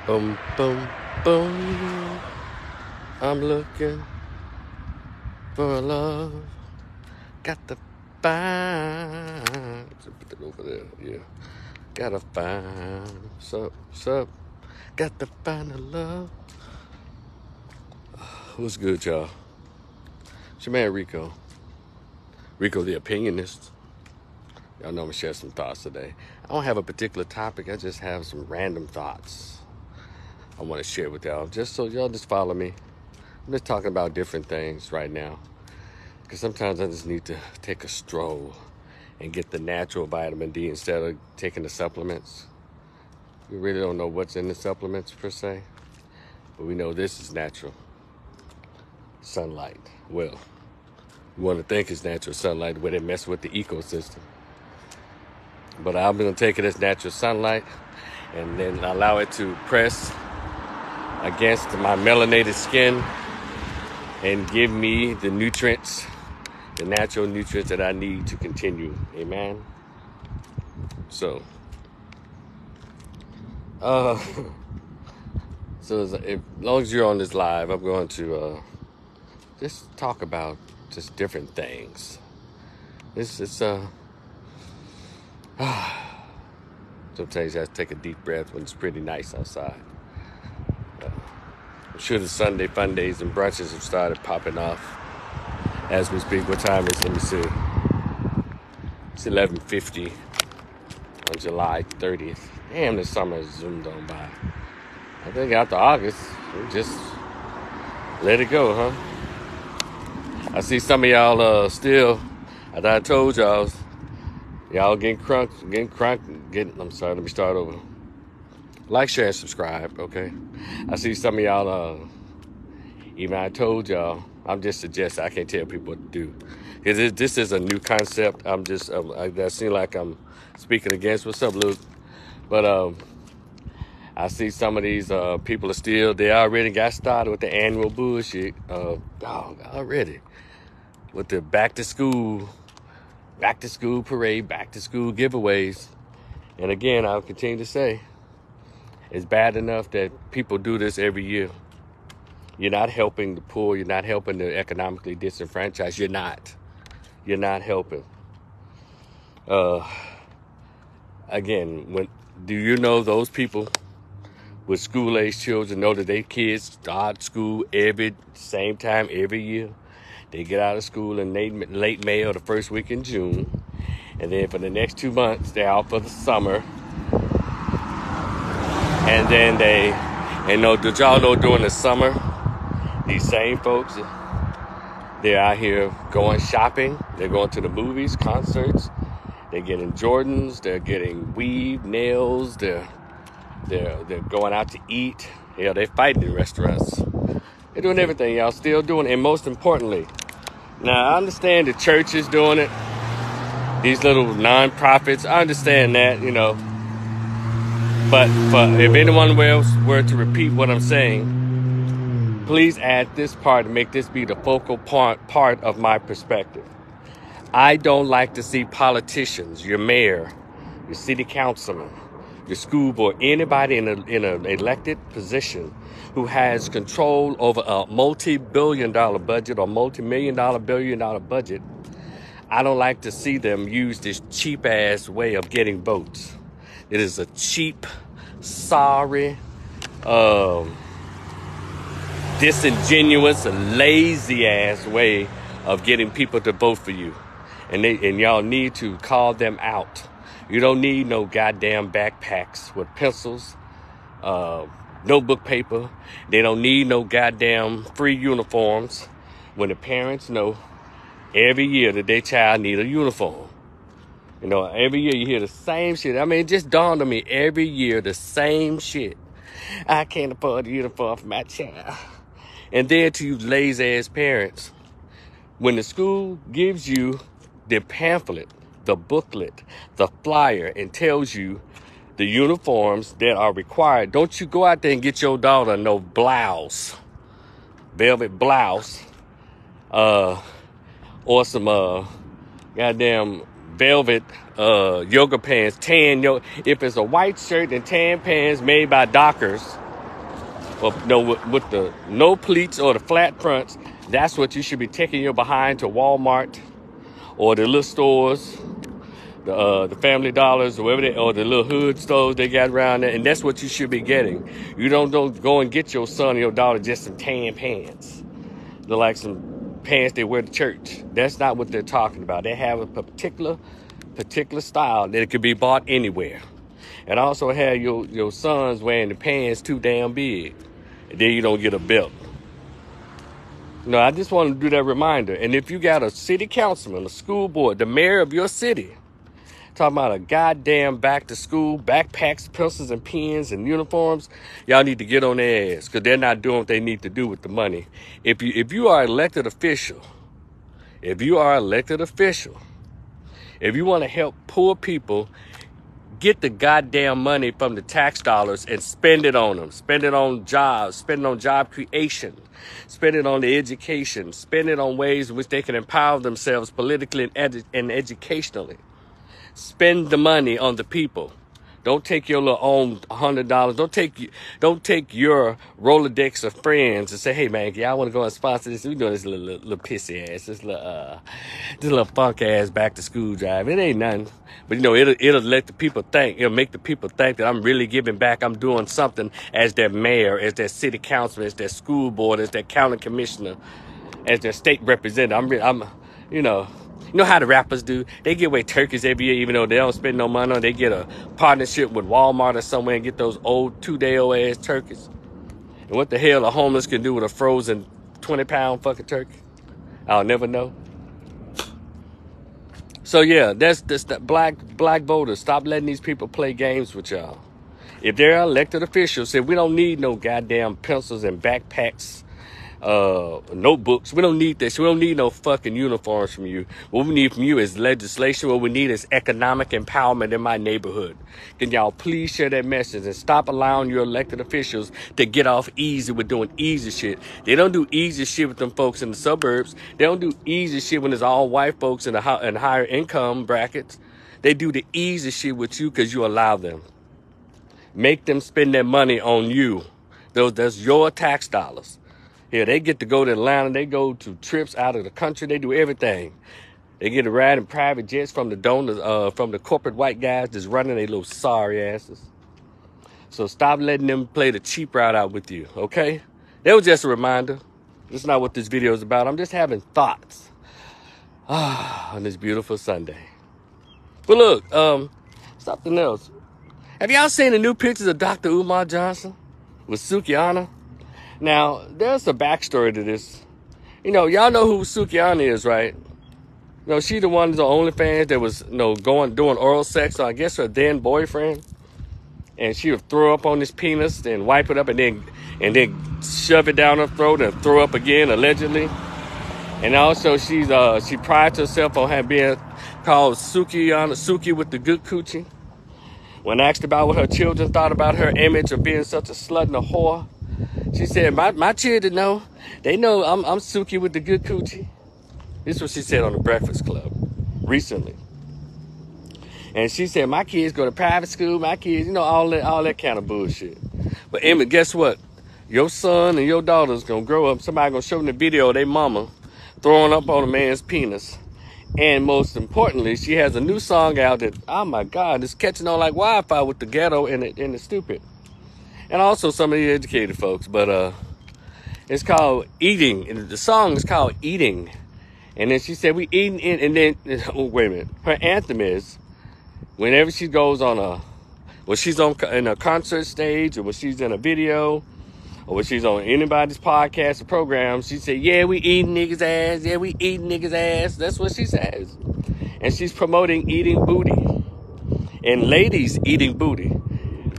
Boom, boom, boom. I'm looking for a love. Got to find. Put that over there. Yeah. Gotta find. Sup. Got to find a love. What's good, y'all? It's your man, Rico. Rico the Opinionist. Y'all know I'm gonna share some thoughts today. I don't have a particular topic. I just have some random thoughts I want to share with y'all. Just so y'all just follow me. I'm just talking about different things right now. Because sometimes I just need to take a stroll and get the natural vitamin D instead of taking the supplements. We really don't know what's in the supplements per se. But we know this is natural. Sunlight. Well, we want to think it's natural sunlight where they mess with the ecosystem. But I'm going to take it as natural sunlight and then allow it to press against my melanated skin and give me the nutrients, the natural nutrients that I need to continue. Amen. So, as long as you're on this live, I'm going to just talk about just different things. Sometimes you have to take a deep breath when it's pretty nice outside. I'm sure the Sunday fun days and brunches have started popping off as we speak. What time is it? Let me see. It's 11:50 on July 30th. Damn, the summer has zoomed on by. I think after August, we just let it go, huh? I see some of y'all still, as I told y'all getting crunked. I'm sorry, let me start over. Like, share, and subscribe, okay? I see some of y'all, even I told y'all, I'm just suggesting, I can't tell people what to do. Because this is a new concept. That seems like I'm speaking against. What's up, Luke? But I see some of these people they already got started with the annual bullshit. Already. With the back to school parade, back to school giveaways. And again, I'll continue to say, it's bad enough that people do this every year. You're not helping the poor. You're not helping the economically disenfranchised. You're not helping. Again, do you know those people with school-age children know that their kids start school same time every year? They get out of school in late May or the first week in June. And then for the next 2 months, they're out for the summer. And then did y'all know during the summer, these same folks, they're out here going shopping. They're going to the movies, concerts. They're getting Jordans. They're getting weave, nails. They're going out to eat. Hell, they're fighting in restaurants. They're doing everything, y'all. Still doing it. And most importantly, now I understand the church is doing it. These little non-profits, I understand that, But if anyone else were to repeat what I'm saying, please add this part and make this be the focal part of my perspective. I don't like to see politicians, your mayor, your city councilman, your school board, anybody in an elected position who has control over a multi-billion-dollar budget or multi-million-dollar, billion-dollar budget. I don't like to see them use this cheap-ass way of getting votes. It is a cheap, sorry, disingenuous, lazy-ass way of getting people to vote for you. And y'all need to call them out. You don't need no goddamn backpacks with pencils, notebook paper. They don't need no goddamn free uniforms when the parents know every year that their child need a uniform. Every year you hear the same shit. I mean, it just dawned on me, every year the same shit. I can't afford a uniform for my child. And then to you lazy-ass parents, when the school gives you the pamphlet, the booklet, the flyer, and tells you the uniforms that are required, don't you go out there and get your daughter no blouse, velvet blouse, or some goddamn velvet yoga pants, if it's a white shirt and tan pants made by Dockers, or no, with the no pleats or the flat fronts, that's what you should be taking your behind to Walmart or the little stores, the Family Dollars or whatever or the little hood stores they got around there, and that's what you should be getting. You don't go and get your son or your daughter just some tan pants. They're like some pants they wear to church. That's not what they're talking about. They have a particular style that it could be bought anywhere. And also have your sons wearing the pants too damn big. And then you don't get a belt. No, I just want to do that reminder. And if you got a city councilman, a school board, the mayor of your city, talking about a goddamn back to school, backpacks, pencils and pens and uniforms, y'all need to get on their ass because they're not doing what they need to do with the money. If you are elected official, if you want to help poor people, get the goddamn money from the tax dollars and spend it on them. Spend it on jobs, spend it on job creation, spend it on the education, spend it on ways in which they can empower themselves politically and educationally. Spend the money on the people. Don't take your little own $100. Don't take your Rolodex of friends and say, "Hey man, y'all want to go and sponsor this? We doing this little pissy ass, this little funk ass back to school drive. It ain't nothing, but you know it'll let the people think. It'll make the people think that I'm really giving back. I'm doing something as their mayor, as their city councilman, as their school board, as their county commissioner, as their state representative. I'm you know." You know how the rappers do? They give away turkeys every year, even though they don't spend no money on it. They get a partnership with Walmart or somewhere and get those old 2-day-old ass turkeys. And what the hell a homeless can do with a frozen 20-pound fucking turkey? I'll never know. So yeah, that's the black voters. Stop letting these people play games with y'all. If they're elected officials, say we don't need no goddamn pencils and backpacks, notebooks. We don't need this. We don't need no fucking uniforms from you. What we need from you is legislation. What we need is economic empowerment in my neighborhood. Can y'all please share that message and stop allowing your elected officials to get off easy with doing easy shit. They don't do easy shit with them folks in the suburbs. They don't do easy shit when it's all white folks in higher income brackets. They do the easy shit with you because you allow them. Make them spend their money on you. That's your tax dollars. Yeah, they get to go to Atlanta. They go to trips out of the country. They do everything. They get to ride in private jets from the donors, from the corporate white guys that's running their little sorry asses. So stop letting them play the cheap route out with you, okay? That was just a reminder. That's not what this video is about. I'm just having thoughts on this beautiful Sunday. But look, something else. Have y'all seen the new pictures of Dr. Umar Johnson with Sukiana? Now, there's a backstory to this. You know, y'all know who Sukiana is, right? You know, she the one that's on OnlyFans that was, doing oral sex on, I guess, her then boyfriend. And she would throw up on his penis and wipe it up and then shove it down her throat and throw up again, allegedly. And also, she prides herself on being called Suki with the good coochie. When asked about what her children thought about her image of being such a slut and a whore, she said, my children know. They know I'm Suki with the good coochie. This is what she said on the Breakfast Club recently. And she said, my kids go to private school. My kids, all that kind of bullshit. But Emma, guess what? Your son and your daughter's going to grow up. Somebody going to show them the video of their mama throwing up on a man's penis. And most importantly, she has a new song out that, oh my God, it's catching on like wildfire with the ghetto and the stupid. And also some of the educated folks, but it's called Eating. And the song is called Eating. And then she said, we eating in, and then, wait a minute. Her anthem is, whenever she goes on she's in a concert stage, or when she's in a video, or when she's on anybody's podcast or program, she said, yeah, we eating niggas' ass. Yeah, we eating niggas' ass. That's what she says. And she's promoting eating booty. And ladies eating booty.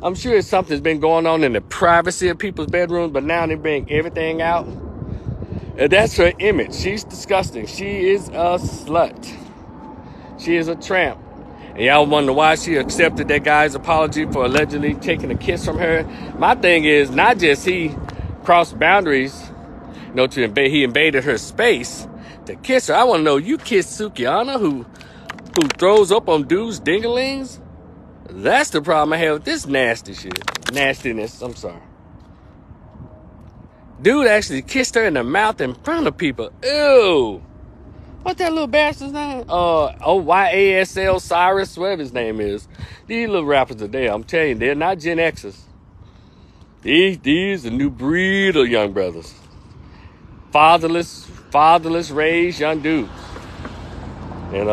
I'm sure something's been going on in the privacy of people's bedrooms, but now they bring everything out. And that's her image. She's disgusting. She is a slut. She is a tramp. And y'all wonder why she accepted that guy's apology for allegedly taking a kiss from her. My thing is, not just he crossed boundaries, he invaded her space to kiss her. I want to know, you kissed Sukiana, who throws up on dudes' dinglings? That's the problem I have with this nasty shit. Nastiness, I'm sorry. Dude actually kissed her in the mouth in front of people. Ew. What's that little bastard's name? OYASL Cyrus, whatever his name is. These little rappers today, I'm telling you, they're not Gen Xers. These a new breed of young brothers. Fatherless raised young dudes. And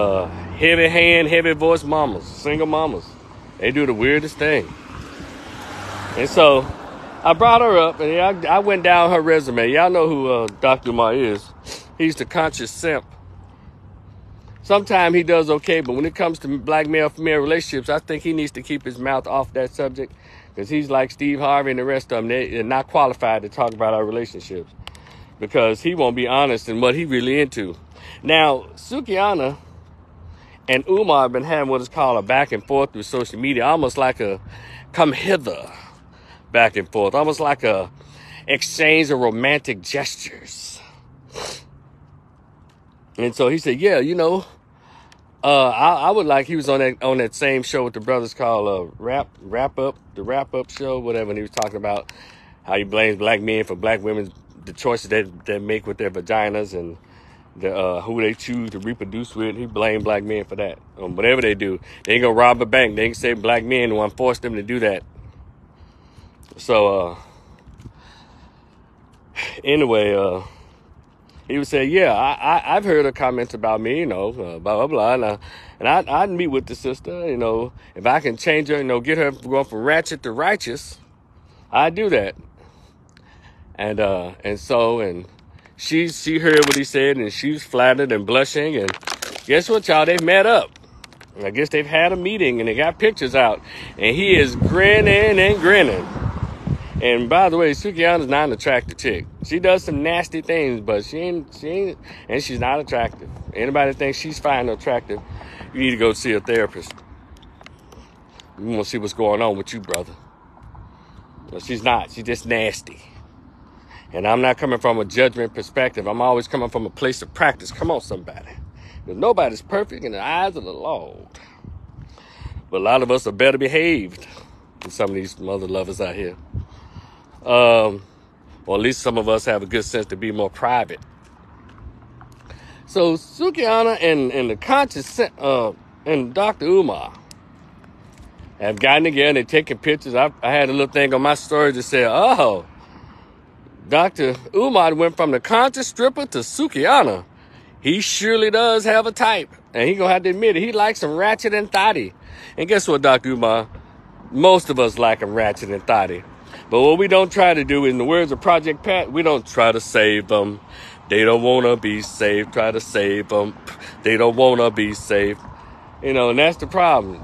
heavy hand, heavy voice mamas, single mamas. They do the weirdest thing. And so I brought her up, and I went down her resume. Y'all know who Dr. Umar is. He's the conscious simp. Sometimes he does okay, but when it comes to black male-female relationships, I think he needs to keep his mouth off that subject, because he's like Steve Harvey and the rest of them. They're not qualified to talk about our relationships, because he won't be honest in what he really into. Now, Sukiana and Umar have been having what is called a back and forth through social media, almost like a come hither back and forth, almost like a exchange of romantic gestures. And so he said, yeah, you know, I would like, he was on that same show with the brothers called Wrap Up Show, whatever, and he was talking about how he blames black men for black women, the choices they make with their vaginas and who they choose to reproduce with. He blamed black men for that. Whatever they do, they ain't gonna rob a bank. They ain't say black men want to force them to do that. So anyway, he would say, yeah, I've heard her comments about me, you know, blah, blah, blah. And I'd meet with the sister, you know, if I can change her, you know, get her going from ratchet to righteous, I'd do that. And she heard what he said, and she was flattered and blushing. And guess what, y'all? They've met up. I guess they've had a meeting, and they got pictures out. And he is grinning and grinning. And by the way, Sukiana's not an attractive chick. She does some nasty things, but she ain't, and she's not attractive. Anybody that thinks she's fine or attractive, you need to go see a therapist. You want to see what's going on with you, brother. But she's not. She's just nasty. And I'm not coming from a judgment perspective. I'm always coming from a place of practice. Come on, somebody. Because nobody's perfect in the eyes of the Lord. But a lot of us are better behaved than some of these mother lovers out here. Or at least some of us have a good sense to be more private. So Sukiana and the conscious and Dr. Umar have gotten together and they're taking pictures. I had a little thing on my story that said, oh, Dr. Umar went from the conscious stripper to Sukiana. He surely does have a type. And he gonna have to admit it. He likes some ratchet and thotty. And guess what, Dr. Umar? Most of us like them ratchet and thotty. But what we don't try to do, in the words of Project Pat, we don't try to save them. They don't want to be saved. Try to save them. They don't want to be saved. You know, and that's the problem.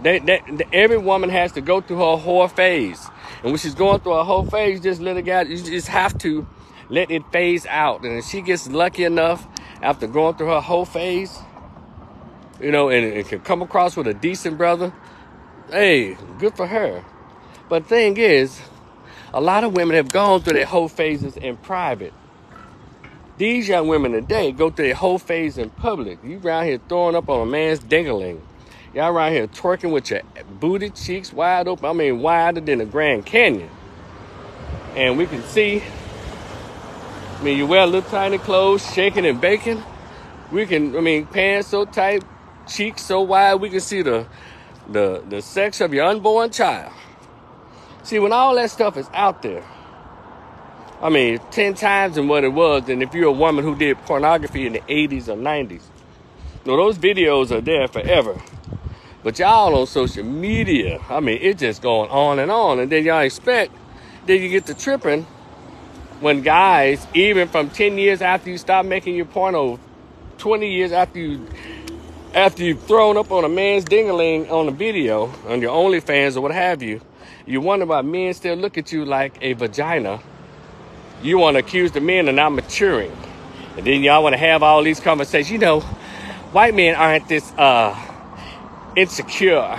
Every woman has to go through her whore phase. And when she's going through her whole phase, just let it go. You just have to let it phase out. And if she gets lucky enough after going through her whole phase, you know, and can come across with a decent brother, hey, good for her. But the thing is, a lot of women have gone through their whole phases in private. These young women today go through their whole phase in public. You around here throwing up on a man's dingling. Y'all around here twerking with your booty cheeks wide open. I mean, wider than the Grand Canyon. And we can see, I mean, you wear little tiny clothes, shaking and baking. We can, I mean, pants so tight, cheeks so wide, we can see the sex of your unborn child. See, when all that stuff is out there, I mean, 10 times than what it was, and if you're a woman who did pornography in the 80s or 90s, you know, those videos are there forever. But y'all on social media, I mean, it's just going on. And then y'all expect, then you get to tripping when guys, even from 10 years after you stop making your porno, 20 years after you've thrown up on a man's ding-a-ling on a video, on your OnlyFans or what have you, you wonder why men still look at you like a vagina. You want to accuse the men of not maturing. And then y'all want to have all these conversations. You know, white men aren't this insecure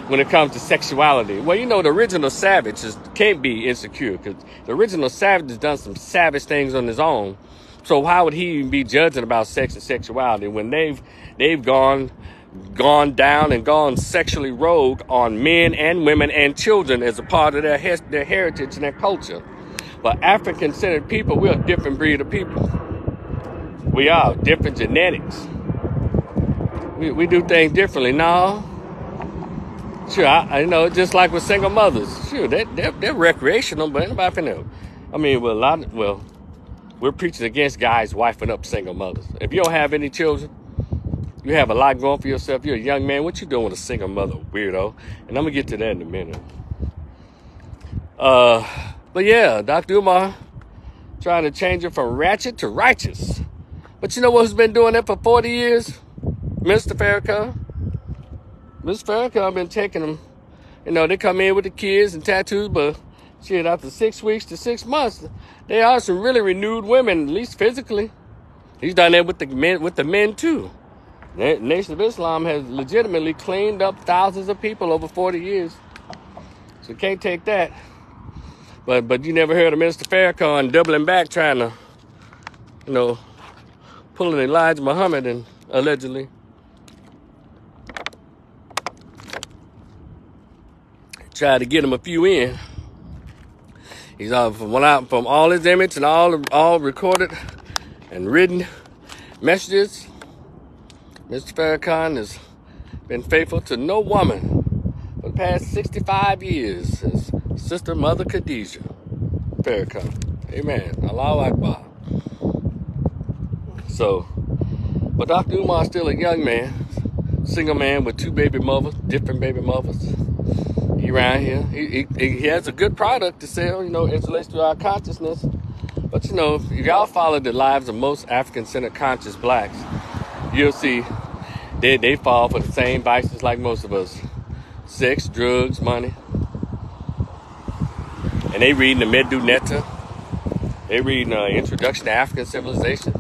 when it comes to sexuality. Well, you know, the original savage can't be insecure, because the original savage has done some savage things on his own. So why would he even be judging about sex and sexuality when they've gone down and gone sexually rogue on men and women and children as a part of their heritage and their culture? But African-centered people, we're a different breed of people. We are different genetics. We do things differently. No, sure, I know, just like with single mothers. Sure, they're recreational, but anybody finna. I mean, we're preaching against guys wifing up single mothers. If you don't have any children, you have a lot going for yourself. You're a young man. What you doing with a single mother, weirdo? And I'm gonna get to that in a minute. But yeah, Dr. Umar trying to change it from ratchet to righteous. But you know who's been doing that for 40 years? Mr. Farrakhan. Mr. Farrakhan been taking them. You know, they come in with the kids and tattoos, but shit, after 6 weeks to 6 months, they are some really renewed women, at least physically. He's done that with the men too. The Nation of Islam has legitimately cleaned up thousands of people over 40 years. So you can't take that. But you never heard of Mr. Farrakhan doubling back, trying to, you know, pulling Elijah Muhammad and allegedly. Tried to get him a few in. He's went out from all his image and all recorded and written messages. Mr. Farrakhan has been faithful to no woman for the past 65 years. His sister, Mother Khadijah Farrakhan. Amen. Allahu Akbar. So, but Dr. Umar's still a young man, single man with 2 baby mothers, different baby mothers. He around here. He has a good product to sell, you know, it relates to our consciousness. But, you know, if y'all follow the lives of most African-centered conscious blacks, you'll see they fall for the same vices like most of us. Sex, drugs, money. And they reading the Medu Netta. They reading Introduction to African Civilization.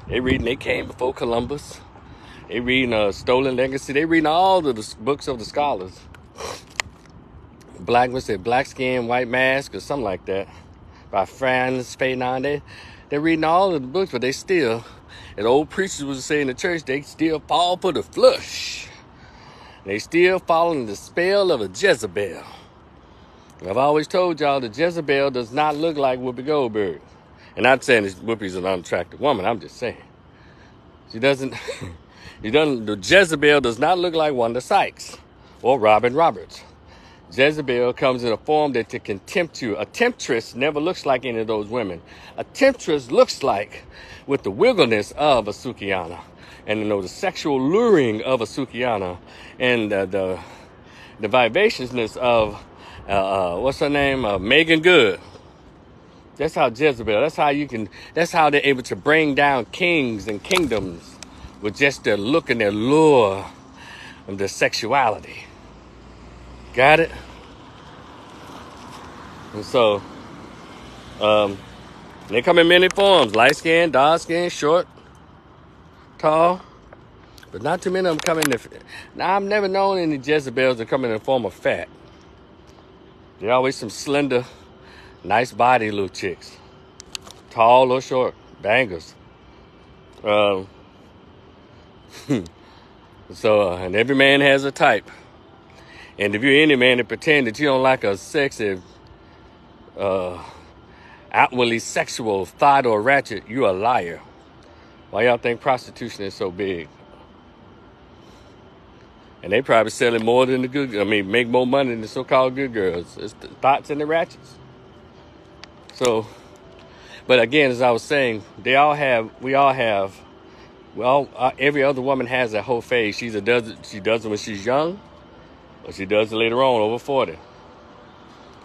They reading They Came Before Columbus. They reading Stolen Legacy. They reading all of the books of the scholars. Black Skin, White Mask, or something like that. By Franz Fanon. They're reading all of the books, but they still, as old preachers would say in the church, they still fall for the flush. They still following the spell of a Jezebel. I've always told y'all that Jezebel does not look like Whoopi Goldberg. And not saying that Whoopi's an unattractive woman, I'm just saying. The Jezebel does not look like Wanda Sykes or Robin Roberts. Jezebel comes in a form that can tempt you. A temptress never looks like any of those women. A temptress looks like, with the wiggleness of a Sukiana, and, you know, the sexual luring of a Sukiana, and the vivaciousness of what's her name, Megan Good. That's how Jezebel. That's how they're able to bring down kings and kingdoms with just their look and their lure and their sexuality. Got it? And so, they come in many forms. Light skin, dark skin, short, tall. But not too many of them come in. Now, I've never known any Jezebels that come in the form of fat. They're always some slender, nice body little chicks. Tall or short. Bangers. And every man has a type. And if you're any man that pretend that you don't like a sexy, outwardly sexual thought or ratchet, you're a liar. Why y'all think prostitution is so big? And they probably selling more than make more money than the so-called good girls. It's the thoughts and the ratchets. So, but again, as I was saying, every other woman has a whole phase. She does it when she's young, or she does it later on, over 40.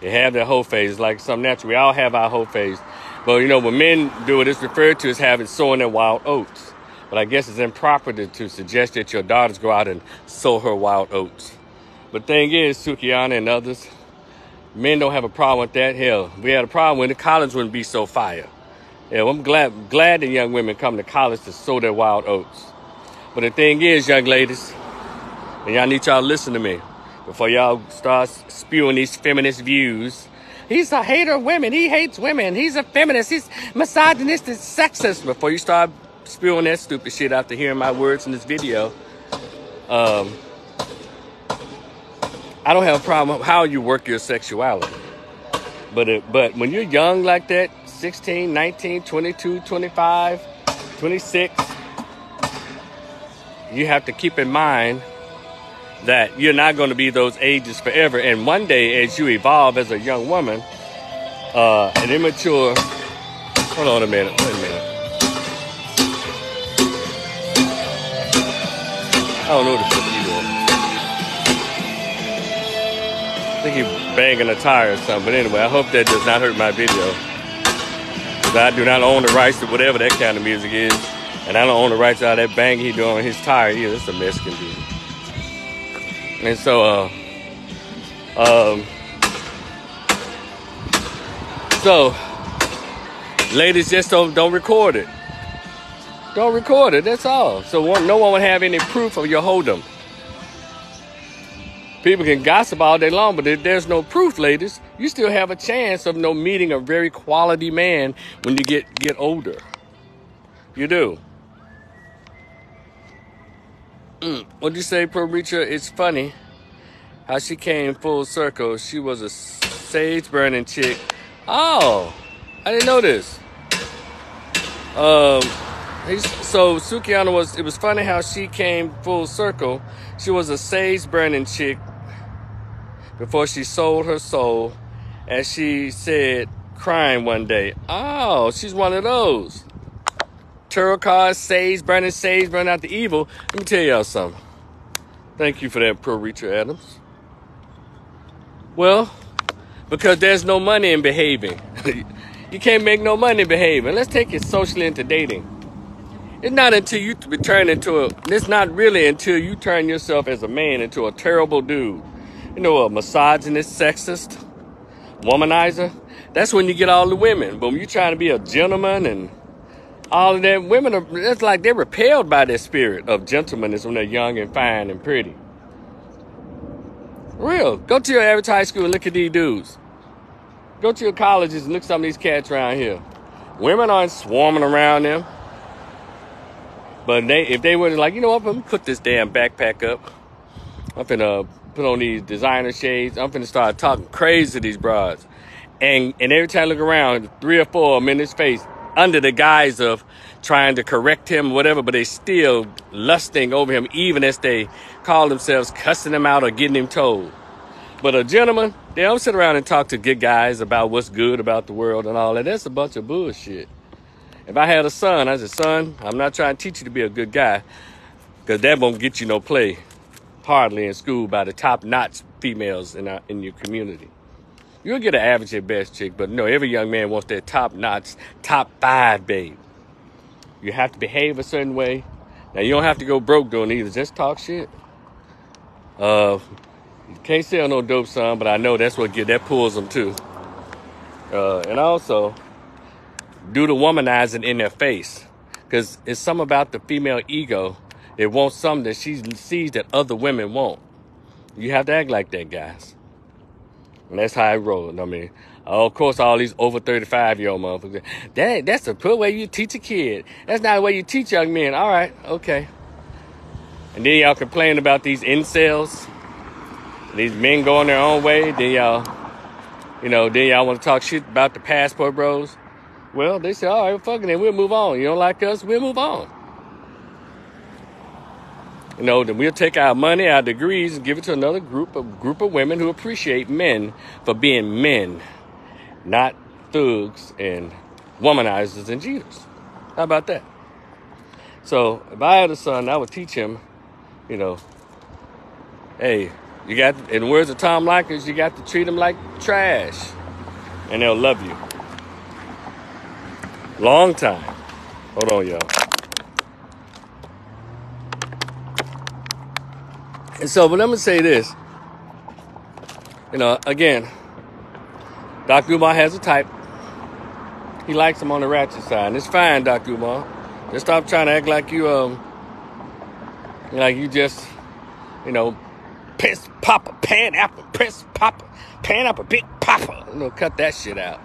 They have their whole phase. It's like something natural. We all have our whole phase. But, you know, when men do it, it's referred to as sowing their wild oats. But I guess it's improper to suggest that your daughters go out and sow her wild oats. But the thing is, Sukiana and others, men don't have a problem with that. Hell, we had a problem when the college wouldn't be so fire. Yeah, well, I'm glad that young women come to college to sow their wild oats. But the thing is, young ladies, and y'all need y'all to listen to me before y'all start spewing these feminist views. He's a hater of women. He hates women. He's a feminist. He's misogynistic, sexist. Before you start spewing that stupid shit after hearing my words in this video, I don't have a problem with how you work your sexuality. But when you're young like that, 16, 19, 22, 25, 26, you have to keep in mind that you're not going to be those ages forever. And one day, as you evolve as a young woman, an immature... Hold on a minute. Wait a minute. I don't know what the fuck he's doing. I think he's banging a tire or something. But anyway, I hope that does not hurt my video. Because I do not own the rights to whatever that kind of music is. And I don't own the rights to all that banging he's doing on his tire either. It's a Mexican dude. And so, ladies, just don't record it. Don't record it, that's all. So no one would have any proof of your hold'em. People can gossip all day long, but if there's no proof, ladies, you still have a chance of meeting a very quality man when you get older. You do. What'd you say, Pro Reacher? It's funny how she came full circle. She was a sage-burning chick. Oh, I didn't know this. So Sukiana it was funny how she came full circle. She was a sage-burning chick before she sold her soul, as she said, crying one day. Oh, she's one of those. Tarot cards, sage burning out the evil. Let me tell y'all something. Thank you for that, Pro Reacher Adams. Well, because there's no money in behaving. You can't make no money behaving. Let's take it socially into dating. It's not until you turn it's not really until you turn yourself as a man into a terrible dude. You know, a misogynist, sexist, womanizer. That's when you get all the women. But when you're trying to be a gentleman and all of that, it's like they're repelled by that spirit of gentlemanness when they're young and fine and pretty. Real. Go to your average high school and look at these dudes. Go to your colleges and look at some of these cats around here. Women aren't swarming around them. But if they were like, you know what, I'm going to put this damn backpack up. I'm finna put on these designer shades. I'm finna start talking crazy to these broads. And every time I look around, 3 or 4 of them in his face, under the guise of trying to correct him, whatever, but they still lusting over him, even as they call themselves cussing him out or getting him told. But a gentleman, they don't sit around and talk to good guys about what's good about the world and all that. That's a bunch of bullshit. If I had a son, I said, son, I'm not trying to teach you to be a good guy, because that won't get you no play, hardly in school, by the top-notch females in your community. You'll get an average at best chick, but no, every young man wants that top-notch, top 5 babe. You have to behave a certain way. Now, you don't have to go broke doing either. Just talk shit. You can't sell no dope, son, but I know that's that pulls them too. And also, do the womanizing in their face, because it's something about the female ego. It wants something that she sees that other women won't. You have to act like that, guys. And that's how I roll. I mean, of course, all these over 35-year-old motherfuckers. That's the poor way you teach a kid. That's not the way you teach young men. All right, okay. And then y'all complain about these incels. These men going their own way. Then y'all want to talk shit about the passport bros. Well, they say, all right, fucking it, we'll move on. You don't like us, we'll move on. Then we'll take our money, our degrees, and give it to another group of women who appreciate men for being men, not thugs and womanizers and cheaters. How about that? So if I had a son, I would teach him, hey, you got, in the words of Tom Likers, you got to treat them like trash, and they'll love you. Long time. Hold on, y'all. And so, but let me say this. Again, Dr. Umar has a type. He likes him on the ratchet side. And it's fine, Dr. Umar. Just stop trying to act like you just, piss popper, pineapple, piss popper, pineapple, big popper. Cut that shit out.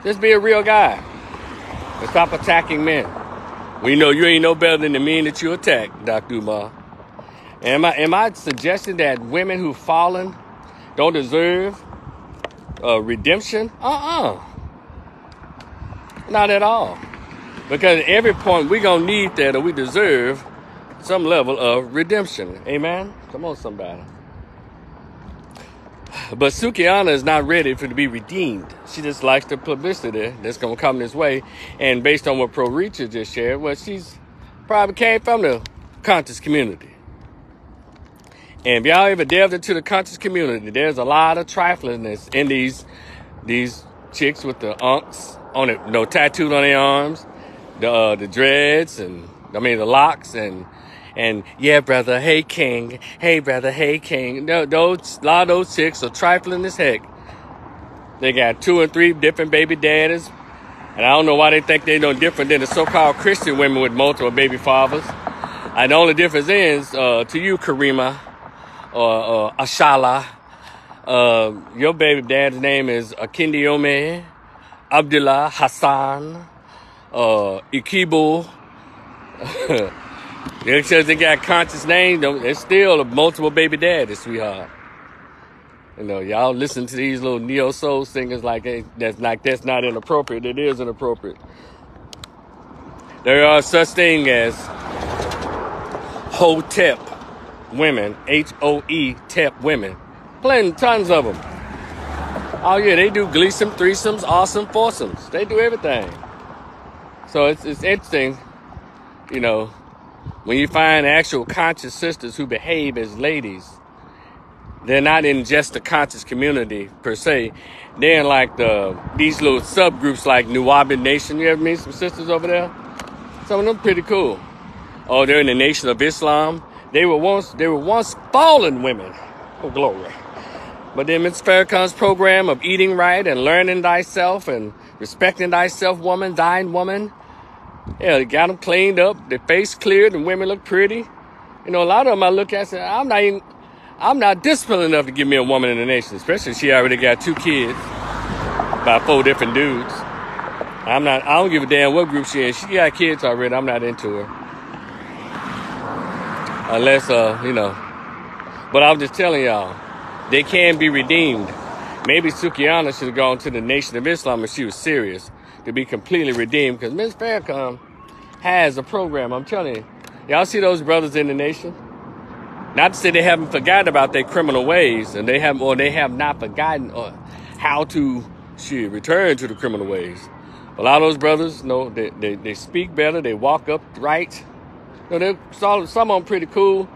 Just be a real guy. And stop attacking men. We know you ain't no better than the men that you attack, Dr. Umar. Am I suggesting that women who've fallen don't deserve redemption? Not at all. Because at every point we're going to need that, or we deserve some level of redemption. Amen? Come on, somebody. But Sukihana is not ready to be redeemed. She just likes the publicity that's going to come this way. And based on what Pro Reacher just shared, well, she's probably came from the conscious community. And if y'all ever delved into the conscious community, there's a lot of triflingness in these chicks with the unks on it, no tattooed on their arms, the dreads, and I mean the locks, and yeah, brother, hey king, hey brother, hey king. A lot of those chicks are trifling as heck. They got 2 and 3 different baby daddies, and I don't know why they think they're no different than the so-called Christian women with multiple baby fathers. And the only difference is, to you, Karima, or Ashala, your baby dad's name is Akindiome, Abdullah, Hassan, Ikibu. It says they got conscious names, it's still a multiple baby daddy, sweetheart. You know, y'all listen to these little neo-soul singers like that's not inappropriate. It is inappropriate. There are such thing as Hotep women, H-O-E, Tep women. Tons of them. Oh yeah, they do gleesome, threesomes, awesome, foursomes. They do everything. So it's interesting, you know, when you find actual conscious sisters who behave as ladies. They're not in just the conscious community per se. They're in like these little subgroups like Nuwabi Nation. You ever meet some sisters over there? Some of them pretty cool. Oh, they're in the Nation of Islam. They were once fallen women. Oh, glory. But then Ms. Farrakhan's program of eating right and learning thyself and respecting thyself, woman, thine woman. Yeah, they got them cleaned up, their face cleared, and women look pretty. You know, a lot of them I look at and say, I'm not disciplined enough to give me a woman in the nation, especially if she already got 2 kids by 4 different dudes. I don't give a damn what group she in. She got kids already. I'm not into her. Unless, you know. But I'm just telling y'all, they can be redeemed. Maybe Sukihana should have gone to the Nation of Islam if she was serious to be completely redeemed. Because Ms. Farrakhan has a program. I'm telling you. Y'all see those brothers in the nation? Not to say they haven't forgotten about their criminal ways, and they have not forgotten how to return to the criminal ways. A lot of those brothers, you know, they speak better, they walk upright. You know, some of them pretty cool.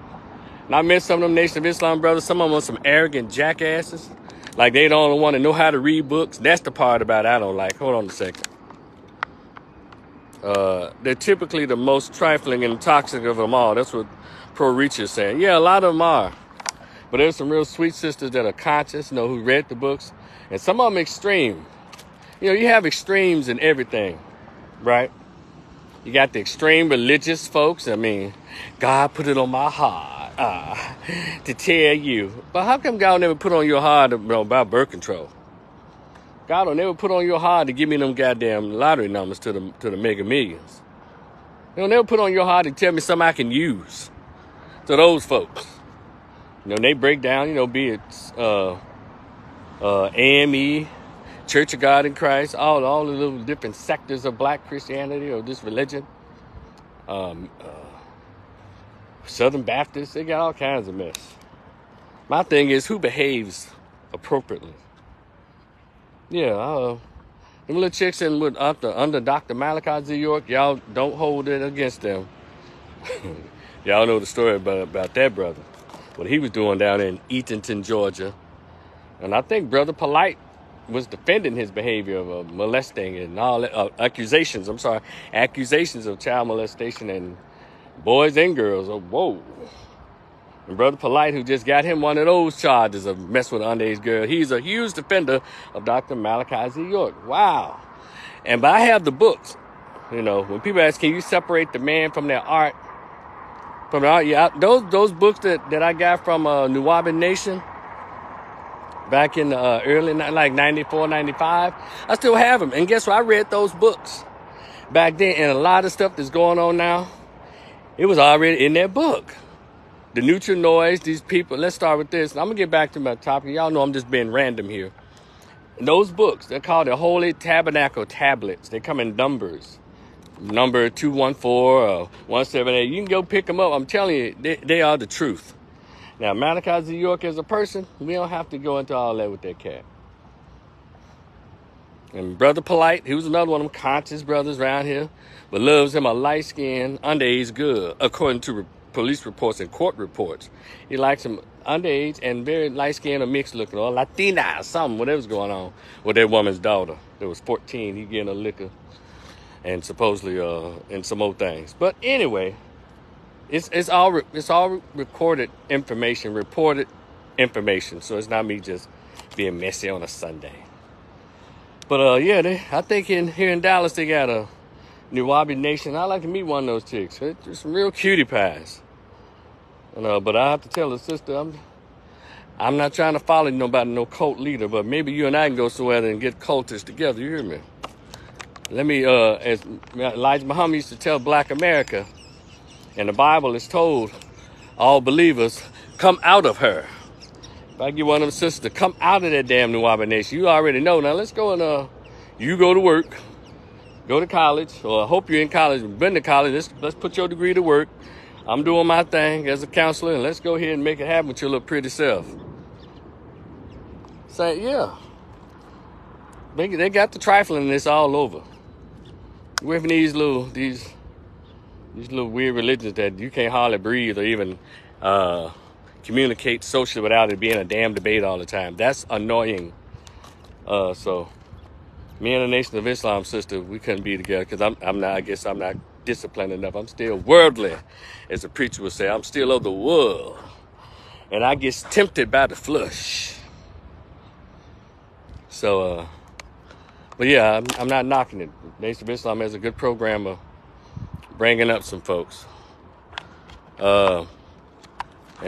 And I met some of them Nation of Islam brothers. Some of them are some arrogant jackasses. Like they the only one that know how to read books. That's the part about it I don't like. Hold on a second. They're typically the most trifling and toxic of them all. That's what Pro Reacher is saying. Yeah, a lot of them are. But there's some real sweet sisters that are conscious, you know, who read the books. And some of them extreme. You know, you have extremes in everything, right? You got the extreme religious folks. I mean, God put it on my heart to tell you. But how come God never put on your heart about birth control? God will never put on your heart to give me them goddamn lottery numbers to the Mega Millions. He'll never put on your heart to tell me something I can use. To those folks. You know, they break down, you know, be it AME, Church of God in Christ, all the little different sectors of black Christianity or this religion. Southern Baptists, they got all kinds of mess. My thing is, who behaves appropriately? Yeah, them little chicks under Dr. Malachi Z. York, y'all don't hold it against them. Y'all know the story about that brother. What he was doing down in Eatonton, Georgia. And I think Brother Polite was defending his behavior of molesting and all that, accusations of child molestation and boys and girls. Oh, whoa. And Brother Polite, who just got him one of those charges of messing with an underage girl, he's a huge defender of Dr. Malachi Z. York. Wow. But I have the books. You know, when people ask, can you separate the man from their art? Yeah, those books that I got from Nuwabi Nation back in the early, like 94, 95, I still have them. And guess what? I read those books back then, and a lot of stuff that's going on now, it was already in that book. The Nutrinoids, these people. Let's start with this. I'm going to get back to my topic. Y'all know I'm just being random here. And those books, they're called the Holy Tabernacle Tablets. They come in numbers. Number 214 or 178. You can go pick them up. I'm telling you, they are the truth. Now, Malachi Z. York as a person, we don't have to go into all that with that cat. And Brother Polite, he was another one of them conscious brothers around here, but loves him a light-skinned, underage girl, according to police reports and court reports. He likes him underage and very light-skinned or mixed-looking, or Latina or something, whatever's going on with that woman's daughter. That was 14, he getting a liquor and supposedly and some more things. But anyway, it's all recorded information, reported information. So it's not me just being messy on a Sunday. But yeah, I think here in Dallas they got a Nuwabi Nation. I like to meet one of those chicks. They're some real cutie pies. But I have to tell the sister, I'm not trying to follow nobody, no cult leader. But maybe you and I can go somewhere and get cultists together. You hear me? Let me, as Elijah Muhammad used to tell Black America, and the Bible is told all believers, come out of her. If I get one of them sisters to come out of that damn Nuwabi Nation, you already know. Now let's go and you go to work, go to college, or I hope you're in college, been to college. Let's put your degree to work. I'm doing my thing as a counselor, and let's go ahead and make it happen with your little pretty self. Say, yeah. They got the trifling this all over. With these little weird religions that you can't hardly breathe or even communicate socially without it being a damn debate all the time. That's annoying. So me and the Nation of Islam, sister, we couldn't be together because I guess I'm not disciplined enough. I'm still worldly, as a preacher would say. I'm still of the world, and I get tempted by the flesh. So, but yeah, I'm not knocking it. Nation of Islam has a good program of bringing up some folks. And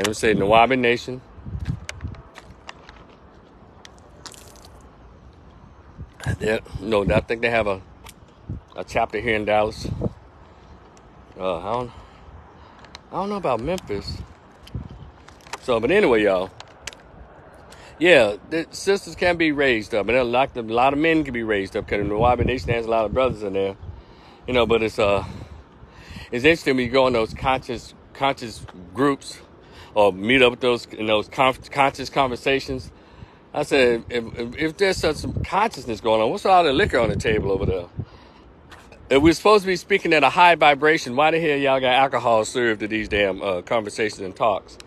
we say Nuwabi Nation. I think they have a chapter here in Dallas. I don't know about Memphis. So, but anyway, y'all. Yeah, the sisters can be raised up, and a lot of men can be raised up because the Nuwabi Nation has a lot of brothers in there, But it's interesting when you go in those conscious groups or meet up with those in those conscious conversations. I said, if there's such some consciousness going on, what's all the liquor on the table over there? If we're supposed to be speaking at a high vibration, why the hell y'all got alcohol served to these damn conversations and talks?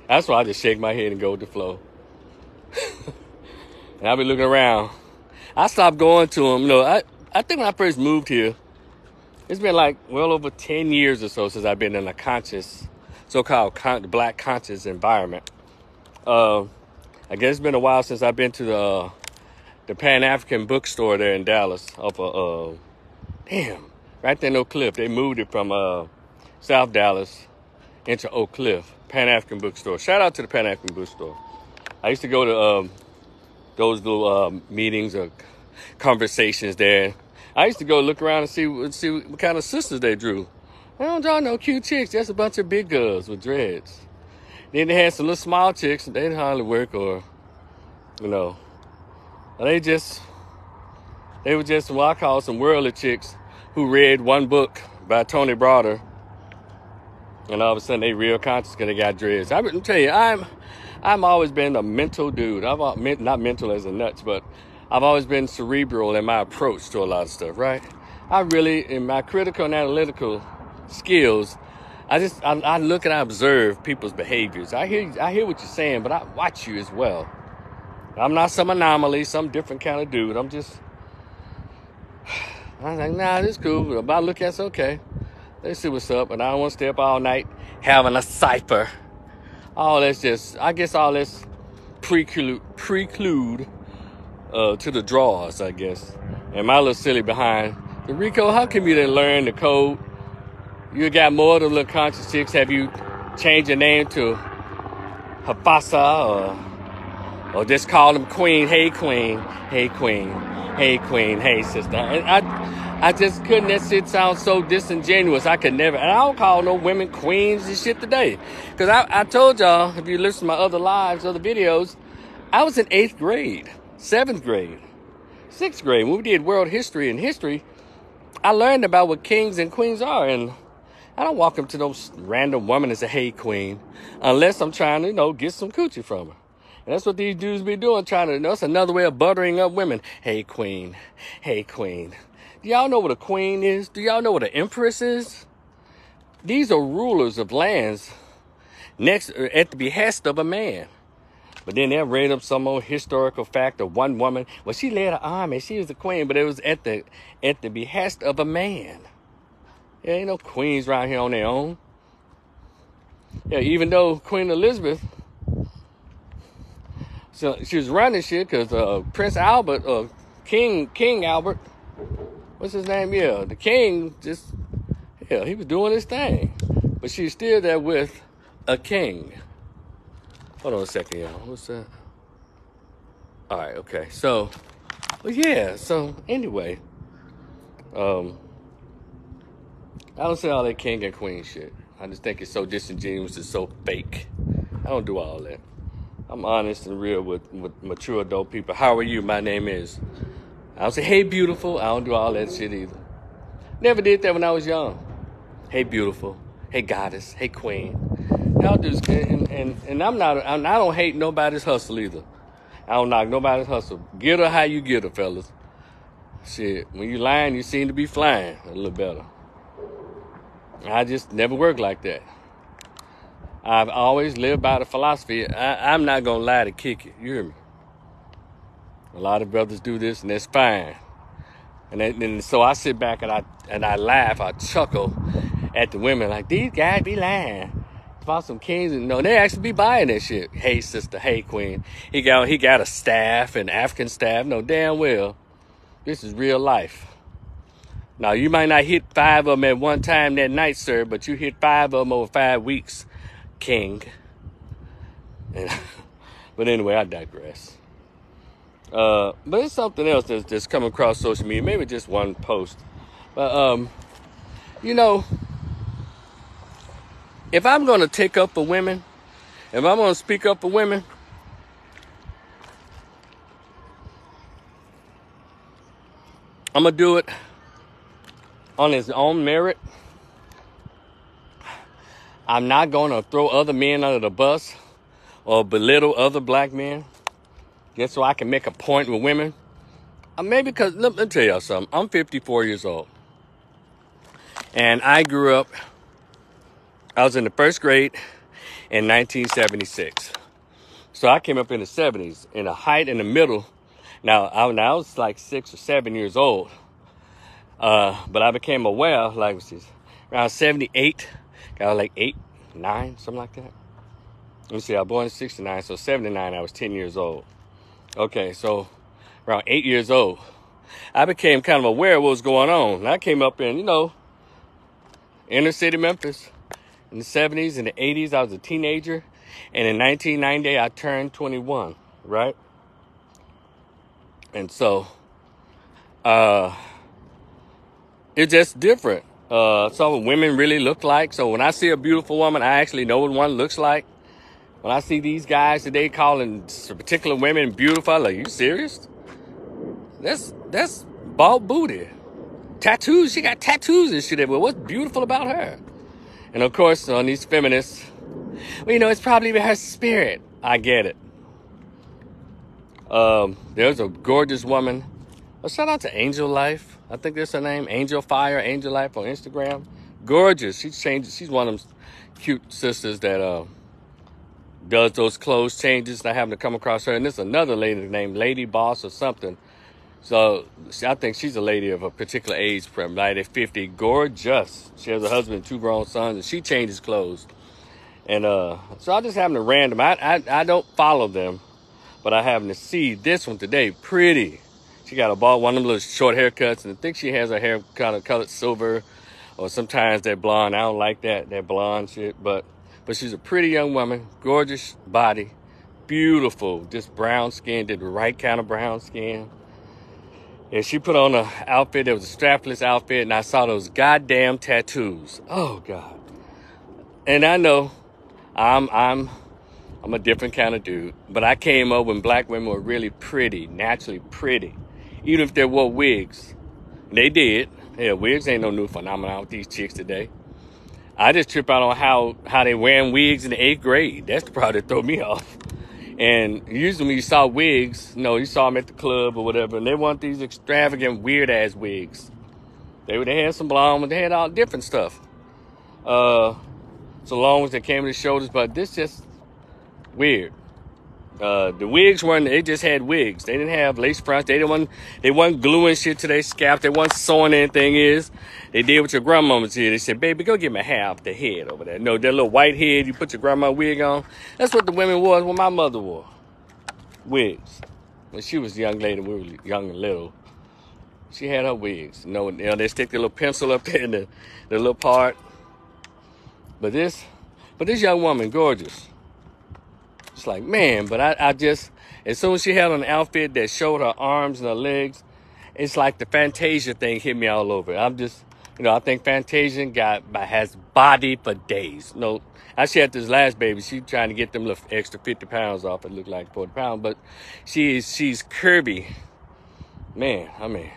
That's why I just shake my head and go with the flow. And I'll be looking around. I stopped going to them. I think when I first moved here, it's been like well over 10 years or so since I've been in a conscious, so-called black conscious environment. I guess it's been a while since I've been to the Pan-African bookstore there in Dallas. Right there in Oak Cliff. They moved it from South Dallas into Oak Cliff. Pan-African bookstore. Shout out to the Pan-African bookstore. I used to go to those little meetings or conversations there. I used to go look around and see what kind of sisters they drew. They don't draw no cute chicks, just a bunch of big girls with dreads. Then they had some little small chicks, and they didn't hardly work or, they were just what I call some worldly chicks who read one book by Tony Browder, and all of a sudden they real conscious because they got dreads. I'm tell you, I've always been a mental dude. Not mental as a nuts, but I've always been cerebral in my approach to a lot of stuff, right? I really, in my critical and analytical skills, I look and I observe people's behaviors. I hear what you're saying, but I watch you as well. I'm not some anomaly, some different kind of dude. I was like, nah, this is cool. But I look at it's okay. Let's see what's up. And I don't want to stay up all night having a cipher. All that's just, I guess all that's preclude to the draws, I guess. And my little silly behind. Rico, how come you didn't learn the code? You got more of the little conscious chicks. Have you changed your name to Hafasa or just call them Queen? Hey, Queen. Hey, Queen. Hey, Queen. Hey, sister. And I just couldn't. That shit sounds so disingenuous. I could never. And I don't call no women queens and shit today. Because I told y'all, if you listen to my other lives, other videos, I was in 8th grade, 7th grade. 6th grade, when we did world history and history, I learned about what kings and queens are. And I don't walk up to those random woman and say, hey, queen, unless I'm trying to, get some coochie from her. And that's what these dudes be doing, that's another way of buttering up women. Hey, queen. Hey, queen. Do y'all know what a queen is? Do y'all know what an empress is? These are rulers of lands at the behest of a man. But then they'll read up some old historical fact of one woman. Well, she led an army. She was the queen, but it was at the behest of a man. There ain't no queens around here on their own. Yeah, even though Queen Elizabeth, so she was running shit because Prince Albert, King Albert, what's his name? Yeah, the king he was doing his thing. But she's still there with a king. Hold on a second, y'all. What's that? All right, okay. So, anyway, I don't say all that king and queen shit. I just think it's so disingenuous, it's so fake. I don't do all that. I'm honest and real with mature adult people. How are you? My name is. I don't say, hey, beautiful. I don't do all that shit either. Never did that when I was young. Hey, beautiful. Hey, goddess. Hey, queen. Y'all just, and I don't hate nobody's hustle either. I don't knock nobody's hustle. Get her how you get her, fellas. Shit, when you lying, you seem to be flying a little better. I just never worked like that. I've always lived by the philosophy, I'm not going to lie to kick it. You hear me? A lot of brothers do this, and that's fine. And so I sit back and I laugh, I chuckle at the women like, these guys be lying about some kings. And no, they actually be buying that shit. Hey, sister. Hey, queen. He got a staff, an African staff. No, damn well, this is real life. Now, you might not hit 5 of them at one time that night, sir, but you hit 5 of them over 5 weeks, king. But anyway, I digress. But it's something else that's come across social media. Maybe just one post. But, if I'm going to take up for women, if I'm going to speak up for women, I'm going to do it on his own merit. I'm not going to throw other men under the bus or belittle other black men just so I can make a point with women. Maybe because, let me tell y'all something. I'm 54 years old. And I was in the 1st grade in 1976. So I came up in the 70s, in the height, in the middle. Now I was like 6 or 7 years old. But I became aware, like, around 78, got like 8, 9, something like that. Let me see, I was born in 69, so 79, I was 10 years old. Okay, so around 8 years old, I became kind of aware of what was going on. And I came up in, inner city Memphis. In the 70s and the 80s, I was a teenager. And in 1990, I turned 21, right? And so, it's just different. So what women really look like. So when I see a beautiful woman, I actually know what one looks like. When I see these guys today calling particular women beautiful, I'm like, you serious? That's bald booty. Tattoos, she got tattoos and shit. Well, what's beautiful about her? And of course, on these feminists, well, it's probably her spirit. I get it. There's a gorgeous woman. Well, shout out to Angel Life. I think that's her name. Angel Fire, Angel Life on Instagram. Gorgeous. She's one of them cute sisters that does those clothes changes. I happen to come across her. And there's another lady named Lady Boss or something. So I think she's a lady of a particular age, like at 50, gorgeous. She has a husband and 2 grown sons, and she changes clothes. And so I just happen to random. I don't follow them, but I happen to see this one today. Pretty. She got one of them little short haircuts, and I think she has her hair kind of colored silver, or sometimes that blonde. I don't like that blonde shit, but she's a pretty young woman, gorgeous body, beautiful, just brown skin, did the right kind of brown skin. And she put on an outfit that was a strapless outfit, and I saw those goddamn tattoos. Oh God! And I know I'm a different kind of dude, but I came up when black women were really pretty, naturally pretty, even if they wore wigs. They did. Yeah, wigs ain't no new phenomenon with these chicks today. I just trip out on how they wearing wigs in the 8th grade. That's the part that throw me off. And usually when you saw wigs, you saw them at the club or whatever, and they want these extravagant, weird-ass wigs. They had some blonde, but they had all different stuff. So long as they came to the shoulders, but this just weird. The wigs they just had wigs. They didn't have lace fronts. They wasn't gluing shit to their scalp. They wasn't sewing anything is. They did what your grandmama's did. They said, baby, go get my hair off the head over there. No, that little white head, you put your grandma wig on. That's what the women wore when my mother wore. Wigs. When she was a young lady, we were young and little. She had her wigs. They stick the little pencil up there in the little part. But this young woman, gorgeous. It's like, man, but I just, as soon as she had on an outfit that showed her arms and her legs, it's like the Fantasia thing hit me all over. I'm just, I think Fantasia has body for days. I she had this last baby. She trying to get them little extra 50 pounds off. It looked like 40 pounds, but she's curvy. Man, I mean,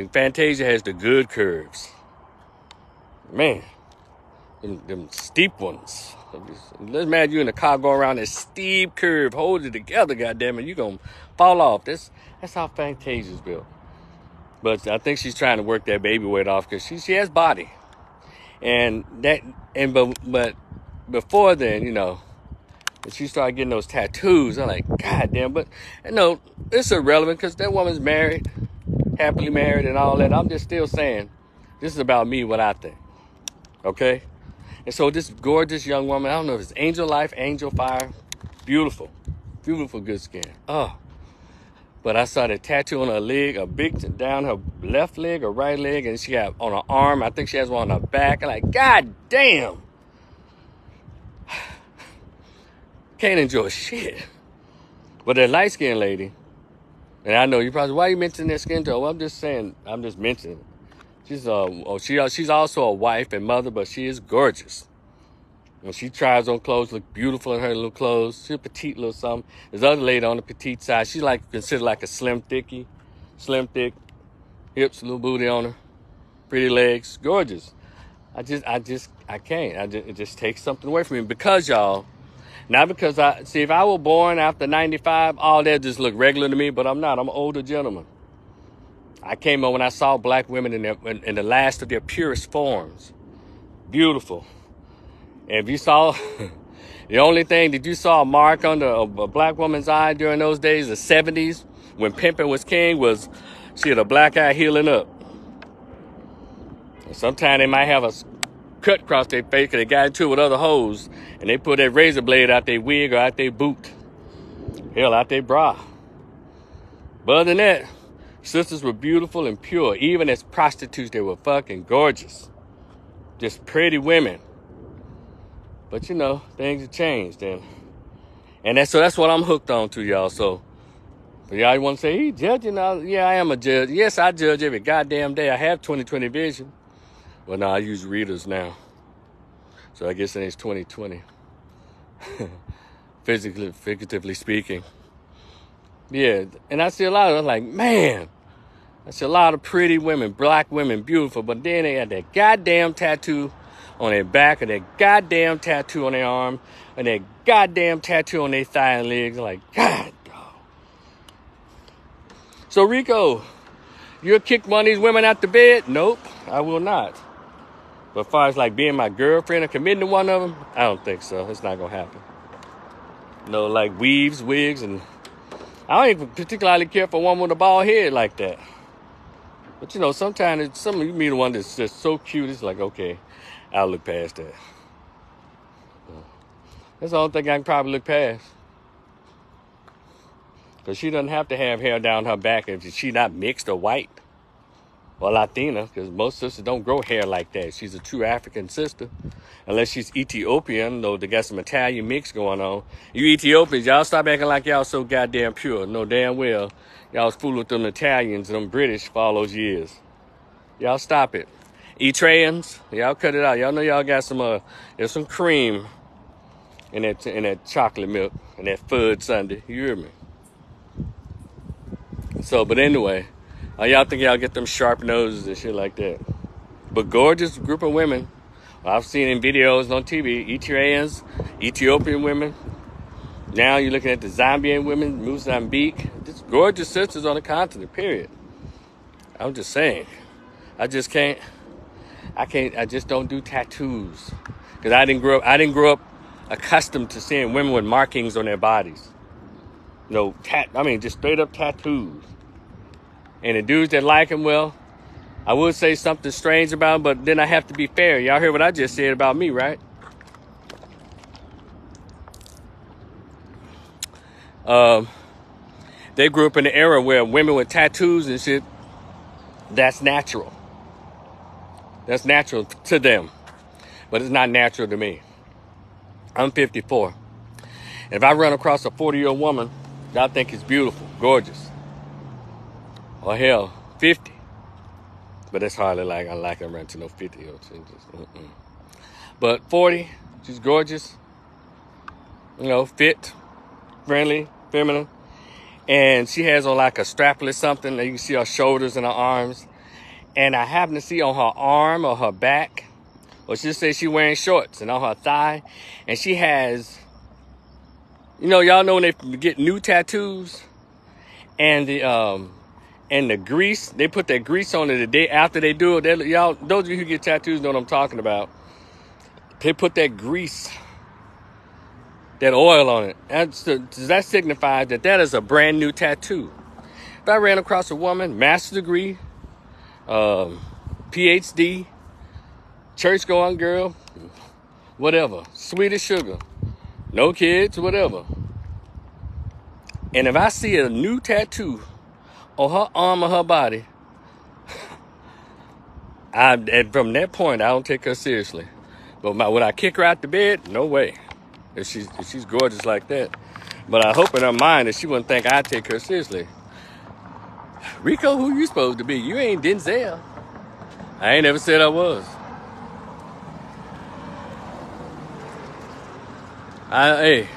Fantasia has the good curves. Man, them steep ones. Let's imagine you in a car go around that steep curve, hold it together, goddammit, you gonna fall off. That's how Fantasia's built. But I think she's trying to work that baby weight off because she has body. But before then, when she started getting those tattoos, I'm like, goddamn, but it's irrelevant because that woman's married, happily married and all that. I'm just still saying, this is about me, what I think. Okay? And so this gorgeous young woman, I don't know if it's angel life, angel fire, beautiful, beautiful, good skin. Oh, but I saw the tattoo on her leg, a big down her left leg or right leg, and she got on her arm. I think she has one on her back. I'm like, God damn. Can't enjoy shit. But that light-skinned lady, and I know you probably, why you mentioning that skin tone? Well, I'm just mentioning it. She's also a wife and mother, but she is gorgeous. When she tries on clothes, look beautiful in her little clothes. She's a petite little something. There's other lady on the petite side. She's considered like a slim thick, hips, little booty on her, pretty legs, gorgeous. I can't. It just takes something away from me because y'all. Not because if I were born after 95, all that just look regular to me, but I'm not. I'm an older gentleman. I came up when I saw black women in the last of their purest forms. Beautiful. And if you saw, the only thing that you saw a mark under a black woman's eye during those days, the 70s, when pimping was king, was she had a black eye healing up. And sometimes they might have a cut across their face because they got into it with other hoes, and they put that razor blade out their wig or out their boot. Hell, out their bra. But other than that, sisters were beautiful and pure. Even as prostitutes, they were fucking gorgeous. Just pretty women. But things have changed. And that's what I'm hooked on to, y'all. So, for y'all want to say, he judging? Yeah, I am a judge. Yes, I judge every goddamn day. I have 20/20 vision. Well, no, I use readers now. So I guess it is 20/20. Figuratively speaking. Yeah, and I see a lot of them like, man, I see a lot of pretty women, black women, beautiful, but then they had that goddamn tattoo on their back, and that goddamn tattoo on their arm, and that goddamn tattoo on their thigh and legs. Like, God, dog. So, Rico, you'll kick one of these women out the bed? Nope, I will not. But as far as like being my girlfriend or committing to one of them, I don't think so. It's not going to happen. Like weaves, wigs, and I don't even particularly care for one with a bald head like that. But sometimes some of you meet one that's just so cute, it's like, okay, I'll look past that. That's the only thing I can probably look past. Because she doesn't have to have hair down her back if she's not mixed or white or Latina, because most sisters don't grow hair like that. She's a true African sister. Unless she's Ethiopian, though they got some Italian mix going on. You Ethiopians, y'all stop acting like y'all so goddamn pure. No damn well. Y'all was fooling with them Italians and them British for all those years. Y'all stop it. Eritreans, y'all cut it out. Y'all know y'all got there's some cream in that chocolate milk and that fudge sundae. You hear me? So, but anyway, y'all think y'all get them sharp noses and shit like that. But gorgeous group of women. I've seen in videos on TV, Eritreans, Ethiopian women. Now you're looking at the Zambian women, Mozambique. Just gorgeous sisters on the continent, period. I'm just saying. I just don't do tattoos. Because I didn't grow up accustomed to seeing women with markings on their bodies. Just straight up tattoos. And the dudes that like them, well, I would say something strange about them, but then I have to be fair. Y'all heard what I just said about me, right? They grew up in an era where women with tattoos and shit, that's natural. That's natural to them. But it's not natural to me. I'm 54. And if I run across a 40-year-old woman that I think is beautiful, gorgeous, or hell, 50. But that's hardly like I like to run to no 50-year-olds. But 40, she's gorgeous, fit, friendly, feminine. And she has on like a straplet something that you can see her shoulders and her arms. And I happen to see on her arm or her back, or she'll say she's wearing shorts, and on her thigh. And she has, y'all know when they get new tattoos and the grease, they put that grease on it the day after they do it. Y'all, those of you who get tattoos know what I'm talking about. They put that grease, that oil on it. That signifies that is a brand new tattoo. If I ran across a woman, master's degree, PhD, church going girl, whatever, sweet as sugar, no kids, whatever. And if I see a new tattoo on her arm or her body, from that point, I don't take her seriously. But would I kick her out the bed? No way. If she's gorgeous like that. But I hope in her mind that she wouldn't think I'd take her seriously. Rico, who you supposed to be? You ain't Denzel. I ain't never said I was. I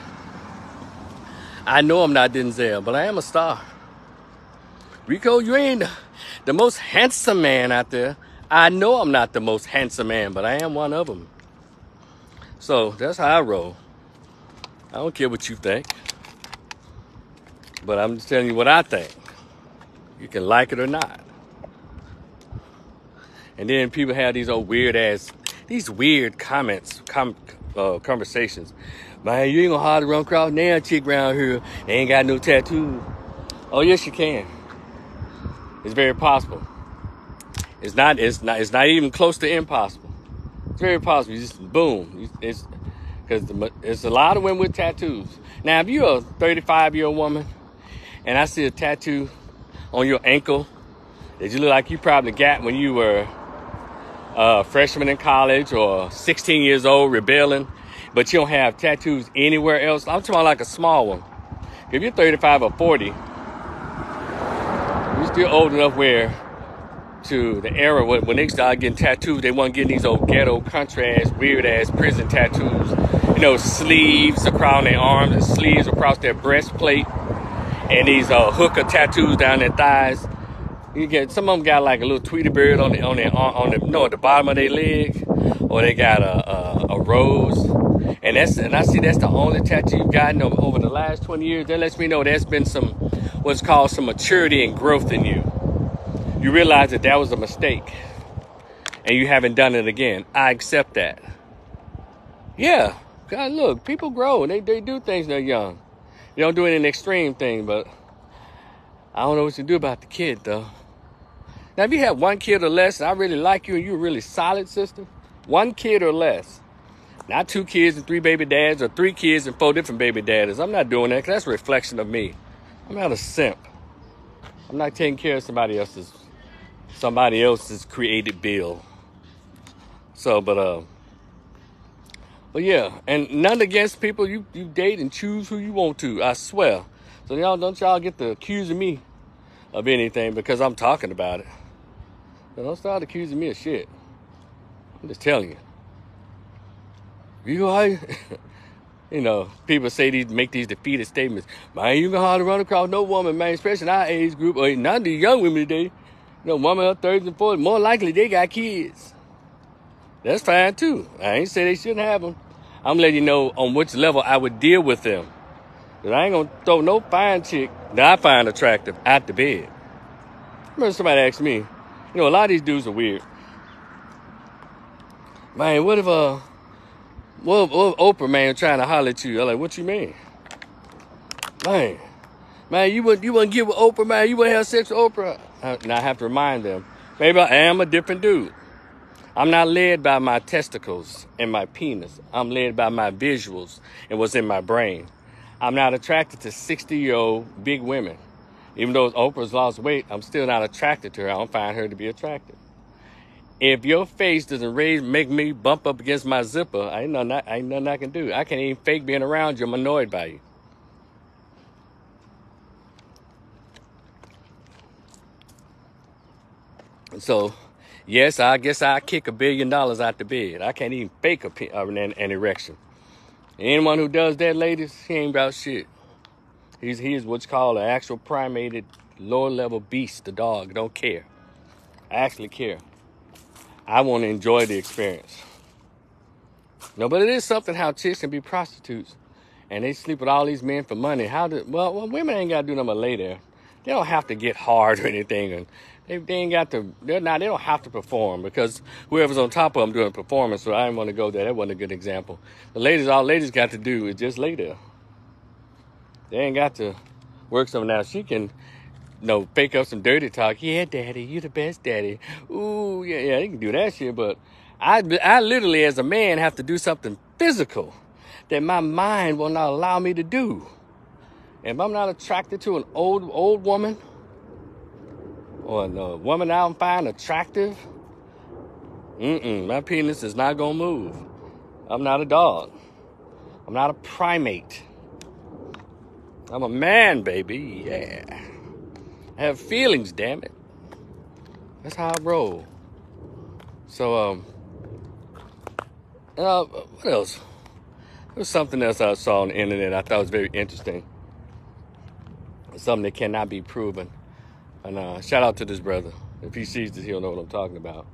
know I'm not Denzel, but I am a star. Rico, you ain't the most handsome man out there. I know I'm not the most handsome man, but I am one of them. So that's how I roll. I don't care what you think. But I'm just telling you what I think. You can like it or not. And then people have these weird comments, conversations. Man, you ain't gonna hardly run across now chick around here. They ain't got no tattoos. Oh yes, you can. It's very possible. It's not even close to impossible. It's very possible. You just boom. It's because there's a lot of women with tattoos. Now, if you're a 35-year-old woman and I see a tattoo on your ankle that you look like you probably got when you were a freshman in college or 16 years old rebelling, but you don't have tattoos anywhere else. I'm talking about like a small one. If you're 35 or 40, you're still old enough where to the era when they started getting tattoos, they weren't getting these old ghetto, country-ass, weird-ass prison tattoos. Sleeves across their arms and sleeves across their breastplate. And these hooker tattoos down their thighs. You get some of them got like a little Tweety bird on the bottom of their leg, or they got a rose. And I see that's the only tattoo you've gotten over the last 20 years. That lets me know there's been what's called some maturity and growth in you. You realize that was a mistake, and you haven't done it again. I accept that. Yeah, God, look, people grow and they do things when they're young. You don't do any extreme thing, but I don't know what you do about the kid, though. Now, if you have one kid or less, and I really like you and you're a really solid sister, one kid or less, not 2 kids and 3 baby dads or 3 kids and 4 different baby daddies. I'm not doing that because that's a reflection of me. I'm not a simp. I'm not taking care of somebody else's created bill. So, but yeah, and none against people. You date and choose who you want to, I swear. So don't y'all get to accusing me of anything because I'm talking about it. So don't start accusing me of shit. I'm just telling you. You know, people make these defeated statements. Man, you can hardly run across no woman, man, especially in our age group, or not the young women today. You know, women in their 30s and 40s, more likely they got kids. That's fine, too. I ain't say they shouldn't have them. I'm letting you know on which level I would deal with them. Because I ain't going to throw no fine chick that I find attractive out the bed. I remember somebody asked me, you know, a lot of these dudes are weird. Man, what if Oprah, man, trying to holler at you? I'm like, what you mean? Man, you wouldn't get with Oprah, man. You wouldn't have sex with Oprah. And I have to remind them, maybe I am a different dude. I'm not led by my testicles and my penis. I'm led by my visuals and what's in my brain. I'm not attracted to 60-year-old big women. Even though Oprah's lost weight, I'm still not attracted to her. I don't find her to be attractive. If your face doesn't make me bump up against my zipper, ain't nothing I can do. I can't even fake being around you. I'm annoyed by you. And so, yes, I guess I kick $1 billion out the bed. I can't even fake an erection. Anyone who does that, ladies, he ain't about shit. He's what's called an actual primated, lower-level beast, the dog. Don't care. I actually care. I want to enjoy the experience. No, but it is something how chicks can be prostitutes, and they sleep with all these men for money. Well, women ain't got to do nothing but lay there. They don't have to get hard or anything, and they ain't got to. They don't have to perform because whoever's on top of them doing performance. So I didn't want to go there. That wasn't a good example. All ladies got to do is just lay there. They ain't got to work something out. She can, fake up some dirty talk. Yeah, daddy, you the best daddy. Ooh, yeah, you can do that shit. But I literally, as a man, have to do something physical that my mind will not allow me to do. If I'm not attracted to an old woman or a woman I don't find attractive, my penis is not gonna move. I'm not a dog. I'm not a primate. I'm a man, baby. Yeah. I have feelings, damn it. That's how I roll. So, what else? There was something else I saw on the internet I thought was very interesting. Something that cannot be proven. And shout out to this brother. If he sees this, he'll know what I'm talking about.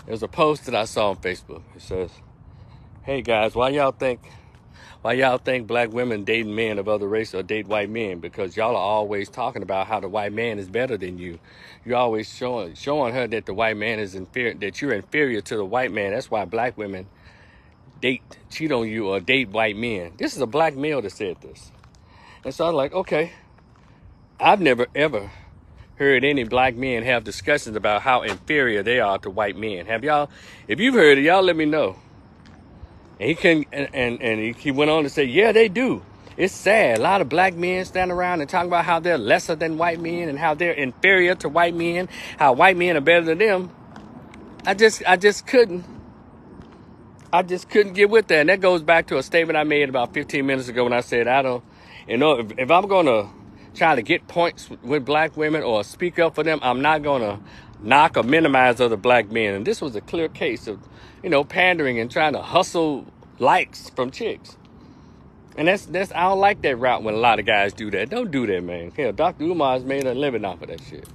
There's a post that I saw on Facebook. It says, hey guys, why y'all think black women date men of other races or date white men? Because y'all are always talking about how the white man is better than you. You're always showing her that the white man is inferior, that you're inferior to the white man. That's why black women cheat on you or date white men. This is a black male that said this. And so I'm like, okay, I've never ever heard any black men have discussions about how inferior they are to white men. Have y'all? If you've heard it, y'all let me know. And he went on to say, yeah, they do. It's sad. A lot of black men stand around and talk about how they're lesser than white men and how they're inferior to white men, how white men are better than them. I just couldn't get with that. And that goes back to a statement I made about 15 minutes ago when I said, if I'm going to try to get points with black women or speak up for them, I'm not going to knock or minimize other black men. And this was a clear case of, pandering and trying to hustle likes from chicks. And that's I don't like that route when a lot of guys do that. Don't do that, man. Hell, Dr. Umar's made a living off of that shit.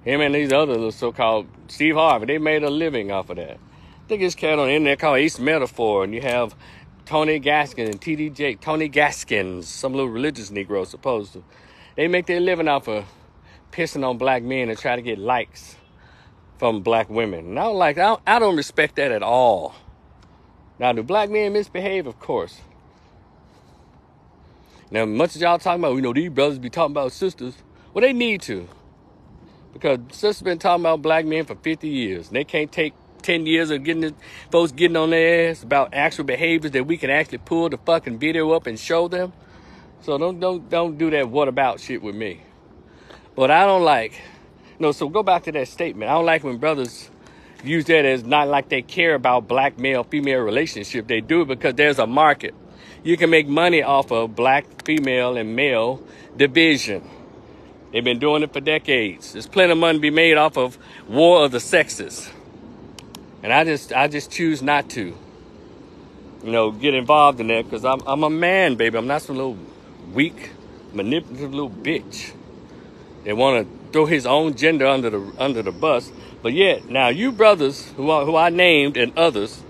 Him and these other so-called Steve Harvey, they made a living off of that. I think this cat on the internet called Ace Metaphor, and you have Tony Gaskins and TDJ, Tony Gaskins, some little religious Negro supposed to. They make their living off of pissing on black men and try to get likes from black women. And I don't respect that at all. Now, do black men misbehave? Of course. Now, much as y'all talking about, these brothers be talking about sisters. Well, they need to. Because sisters been talking about black men for 50 years. And they can't take 10 years of folks getting on their ass about actual behaviors that we can actually pull the fucking video up and show them. So don't do that what about shit with me. But I don't like, so go back to that statement. I don't like when brothers use that as not like they care about black male-female relationship. They do it because there's a market. You can make money off of black, female, and male division. They've been doing it for decades. There's plenty of money to be made off of war of the sexes. And I just choose not to. get involved in that, because I'm a man, baby. I'm not some little weak, manipulative little bitch. They want to throw his own gender under the bus. But yet, now you brothers who I named and others,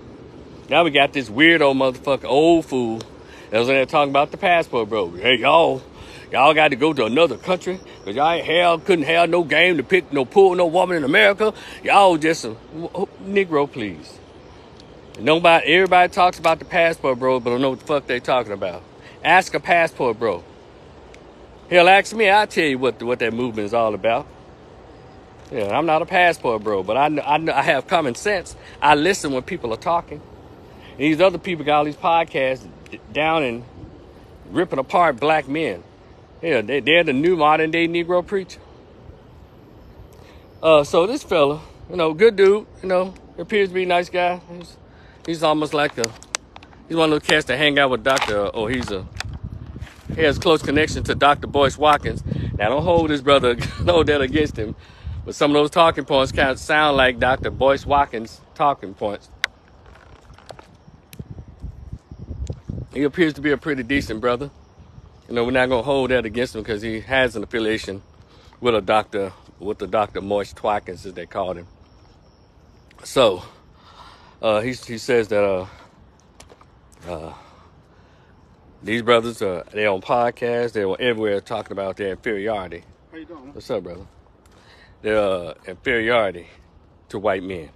now we got this weirdo motherfucker, old fool, that was in there talking about the passport, bro. Hey, y'all got to go to another country because y'all couldn't have no game to pick, no pull, no woman in America. Y'all just a Negro, please. Everybody talks about the passport, bro, but don't know what the fuck they talking about. Ask a passport, bro. Hell, ask me. I'll tell you what that movement is all about. Yeah, I'm not a passport, bro, but I have common sense. I listen when people are talking. And these other people got all these podcasts down and ripping apart black men. Yeah, they're the new modern day Negro preacher. So this fella, good dude, appears to be a nice guy. He's almost like he's one of those cats that hang out with he has close connection to Dr. Boyce Watkins. Now, don't hold his brother, hold that against him. But some of those talking points kind of sound like Dr. Boyce Watkins' talking points. He appears to be a pretty decent brother. We're not going to hold that against him because he has an affiliation with the Dr. Boyce Watkins, as they called him. So, he says that these brothers, they're on podcasts, they're everywhere talking about their inferiority. How you doing? What's up, brother? Their inferiority to white men.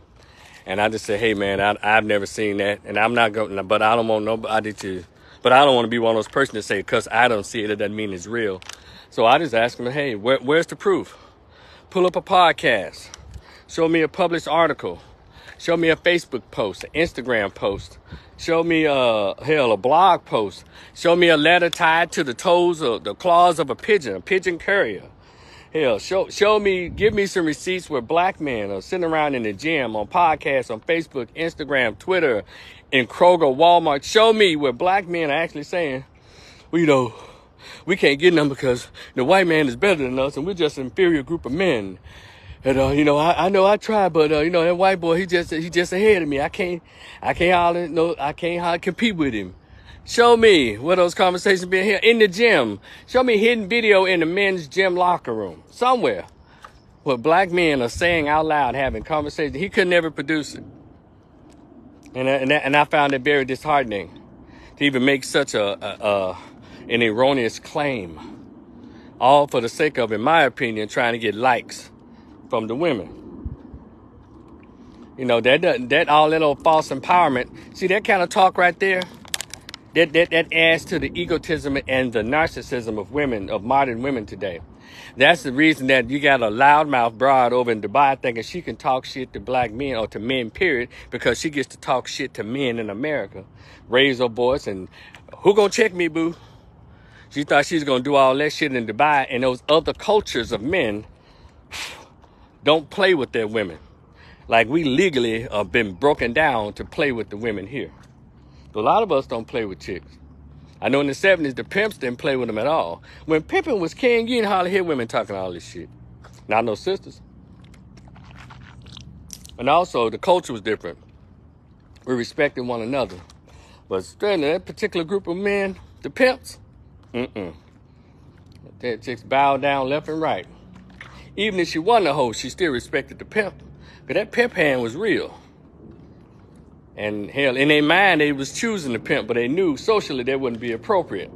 And I just say, hey, man, I've never seen that. And I'm not going, but I don't want nobody to, but I don't want to be one of those persons that say, because I don't see it, it doesn't mean it's real. So I just ask them, hey, where's the proof? Pull up a podcast. Show me a published article. Show me a Facebook post, an Instagram post. Show me a blog post. Show me a letter tied to the toes or the claws of a pigeon carrier. Hell, show me, give me some receipts where black men are sitting around in the gym, on podcasts, on Facebook, Instagram, Twitter, in Kroger, Walmart. Show me where black men are actually saying, well, we can't get them because the white man is better than us and we're just an inferior group of men. And, I know I tried, but, that white boy, he just ahead of me. I can't compete with him. Show me where those conversations been here in the gym. Show me hidden video in the men's gym locker room somewhere where black men are saying out loud, having conversations. He could never produce it. And I found it very disheartening to even make such an erroneous claim, all for the sake of, in my opinion, trying to get likes from the women. That all that old false empowerment. See, that kind of talk right there, that adds to the egotism and the narcissism of women, of modern women today. That's the reason that you got a loudmouth broad over in Dubai thinking she can talk shit to black men or to men, period, because she gets to talk shit to men in America. Raise her voice and, who gonna check me, boo? She thought she was gonna do all that shit in Dubai, and those other cultures of men don't play with their women. Like we legally have been broken down to play with the women here. A lot of us don't play with chicks. I know in the 70s, the pimps didn't play with them at all. When pimping was king, you didn't hardly hear women talking all this shit. Not no sisters. And also, the culture was different. We respected one another. But that particular group of men, the pimps, that chicks bowed down left and right. Even if she wasn't a hoe, she still respected the pimp. Because that pimp hand was real. And hell, in their mind, they was choosing the pimp, but they knew socially that wouldn't be appropriate.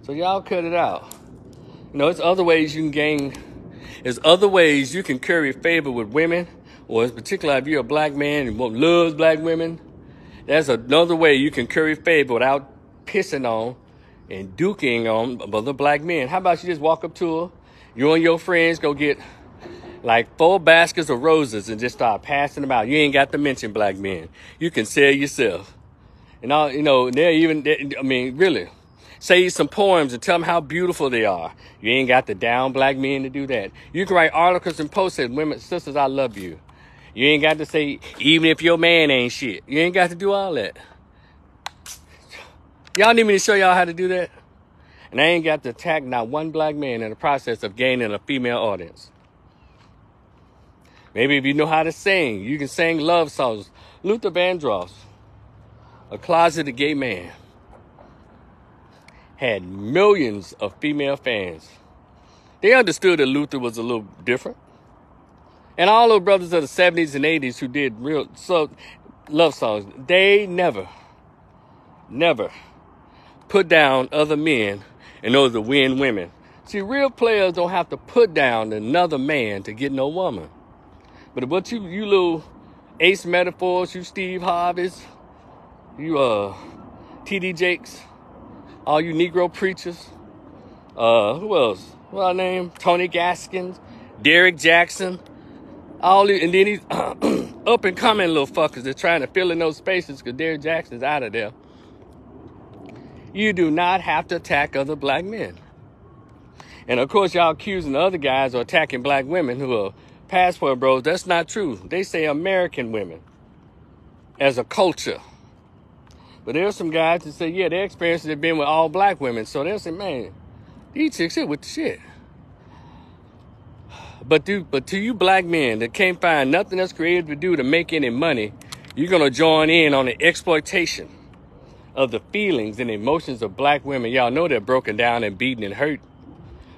So y'all cut it out. It's other ways you can gain. There's other ways you can curry favor with women, or in particular, if you're a black man and loves black women, that's another way you can curry favor without pissing on and duking on other black men. How about you just walk up to her, you and your friends go get like 4 baskets of roses and just start passing them out. You ain't got to mention black men. You can sell yourself. And all, really, say some poems and tell them how beautiful they are. You ain't got to down black men to do that. You can write articles and posts saying, women, sisters, I love you. You ain't got to say, even if your man ain't shit. You ain't got to do all that. Y'all need me to show y'all how to do that? And I ain't got to attack not one black man in the process of gaining a female audience. Maybe if you know how to sing, you can sing love songs. Luther Vandross, a closeted gay man, had millions of female fans. They understood that Luther was a little different. And all those brothers of the 70s and 80s who did real love songs, they never put down other men in order to win women. See, real players don't have to put down another man to get no woman. But what you little Ace Metaphors, you Steve Harveys, you T.D. Jakes, all you Negro preachers, who else? What I name? Tony Gaskins, Derek Jackson, all these, and then these up and coming little fuckers that's trying to fill in those spaces because Derek Jackson's out of there. You do not have to attack other black men. And of course, y'all accusing the other guys of attacking black women who are passport bros. That's not true. They say American women as a culture. But there's some guys that say, yeah, their experiences have been with all black women. So they'll say, man, these chicks here with the shit. But to you black men that can't find nothing else creative to do to make any money, you're going to join in on the exploitation of the feelings and emotions of black women. Y'all know they're broken down and beaten and hurt.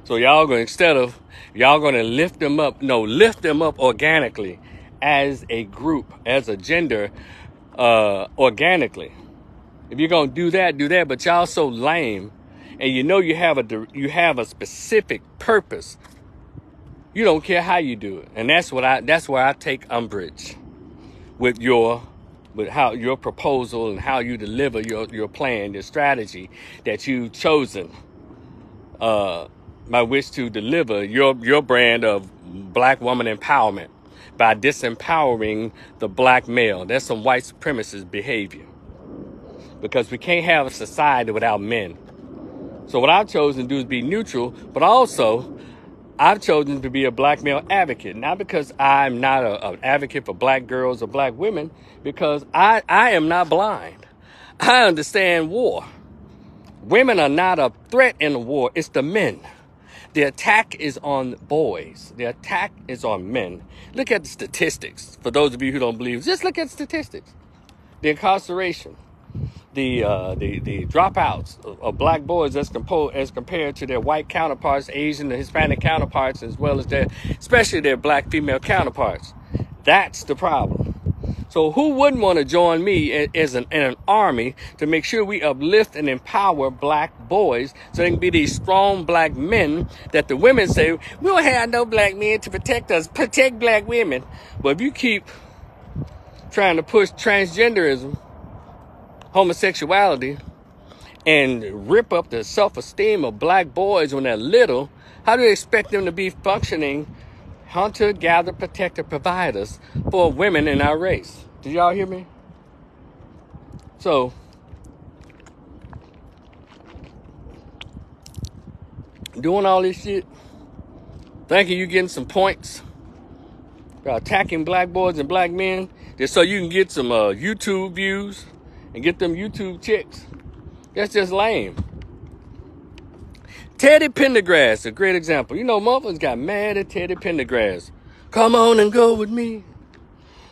So y'all going to lift them up organically as a group, as a gender, organically. If you're going to do that. But y'all so lame, and you know you have a specific purpose. You don't care how you do it, and that's where I take umbrage with your proposal and how you deliver your plan, your strategy that you've chosen, by which to deliver your brand of black woman empowerment by disempowering the black male. That's some white supremacist behavior, because we can't have a society without men. So what I've chosen to do is be neutral, but also I've chosen to be a black male advocate, not because I'm not an advocate for black girls or black women, because I am not blind. I understand war. Women are not a threat in the war. It's the men. The attack is on boys. The attack is on men. Look at the statistics. For those of you who don't believe, just look at statistics. The incarceration, the dropouts of black boys as compared to their white counterparts, Asian and Hispanic counterparts, as well as especially their black female counterparts. That's the problem. So who wouldn't want to join me in an army to make sure we uplift and empower black boys so they can be these strong black men that the women say, we don't have no black men to protect us, protect black women. But if you keep trying to push transgenderism, homosexuality, and rip up the self-esteem of black boys when they're little, how do you expect them to be functioning hunter, gatherer, protector, providers for women in our race? Did y'all hear me? So, doing all this shit, thinking you getting some points, attacking black boys and black men, just so you can get some YouTube views and get them YouTube chicks. That's just lame. Teddy Pendergrass, a great example. You know, motherfuckers got mad at Teddy Pendergrass. Come on and go with me.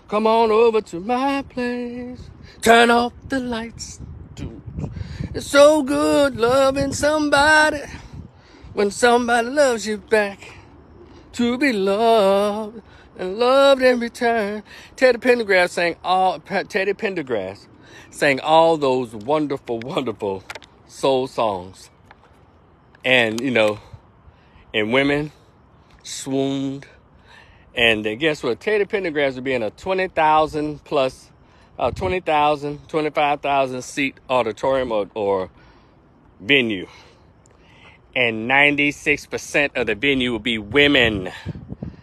Come on over to my place. Turn off the lights. It's so good loving somebody when somebody loves you back. To be loved and loved in return. Teddy Pendergrass sang all those wonderful, wonderful soul songs. And, you know, and women swooned. And guess what? Teddy Pendergrass would be in a 20,000 plus, 20,000, 25,000 seat auditorium or venue. And 96% of the venue would be women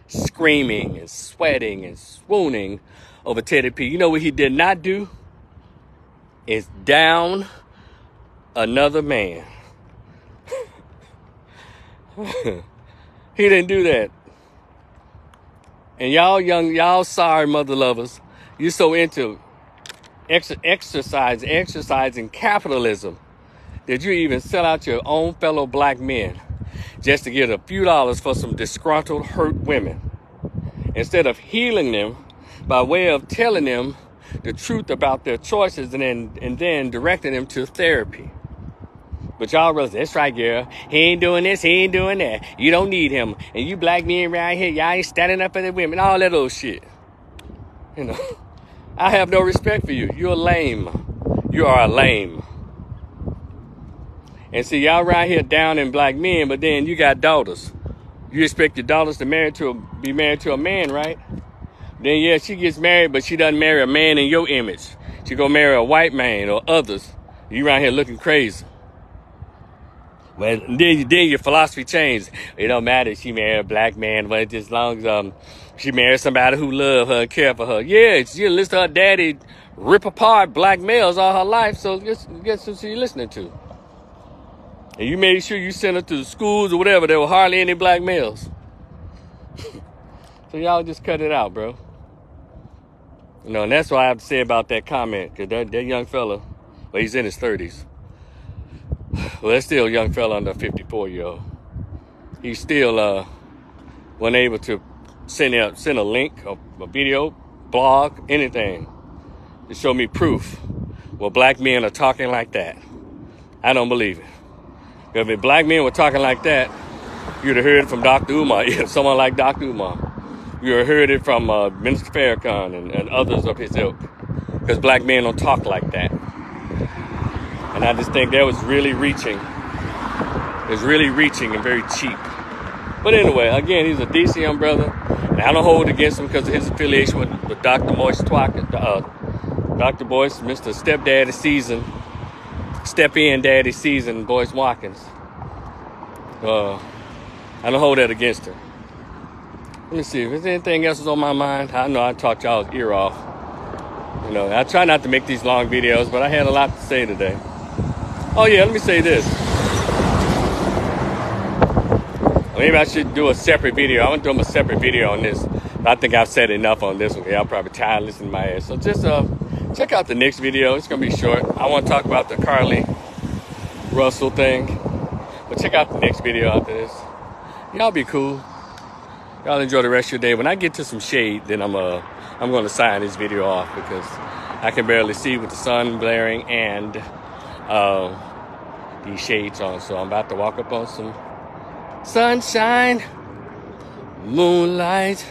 screaming and sweating and swooning over Teddy P. You know what he did not do? Is down another man. He didn't do that. And y'all sorry mother lovers, you're so into exercising capitalism that you even sell out your own fellow black men just to get a few dollars for some disgruntled, hurt women, instead of healing them by way of telling them the truth about their choices and then directing them to therapy. But y'all brothers, that's right, girl. He ain't doing this, he ain't doing that. You don't need him. And you black men around here, y'all ain't standing up for the women, all that old shit. You know, I have no respect for you. You're lame. You are a lame. And see, y'all around here down in black men, but then you got daughters. You expect your daughters to be married to a man, right? Then, yeah, she gets married, but she doesn't marry a man in your image. She gonna marry a white man or others. You around here looking crazy. Well, then your philosophy changed. It don't matter if she married a black man, but as long as she married somebody who love her and care for her. Yeah, she listen to her daddy rip apart black males all her life, so guess who she listening to? And you made sure you sent her to the schools or whatever. There were hardly any black males. So y'all just cut it out, bro. You know, and that's what I have to say about that comment. Because that young fella, well, he's in his 30s. Well, that's still a young fella under 54-year-old. He still wasn't able to send a link, a video, blog, anything to show me proof. Well, black men are talking like that. I don't believe it. If black men were talking like that, you'd have heard it from Dr. Umar. Yeah, someone like Dr. Umar. You would have heard it from Minister Farrakhan and others of his ilk. Because black men don't talk like that. And I just think that was really reaching. It was really reaching and very cheap. But anyway, again, he's a decent young brother. And I don't hold it against him because of his affiliation with Dr. Boyce Twackett. Dr. Boyce, Mr. Stepdaddy Season. Step in Daddy Season, Boyce Watkins. I don't hold that against him. Let me see if there's anything else is on my mind. I know I talked y'all's ear off. You know, I try not to make these long videos, but I had a lot to say today. Oh yeah, let me say this. Maybe I should do a separate video. I'm gonna do a separate video on this. But I think I've said enough on this one. Y'all probably tired of listening to my ass. So just check out the next video. It's gonna be short. I want to talk about the Carly Russell thing. But check out the next video after this. Y'all be cool. Y'all enjoy the rest of your day. When I get to some shade, then I'm gonna sign this video off because I can barely see with the sun blaring and these shades on. So I'm about to walk up on some sunshine, moonlight,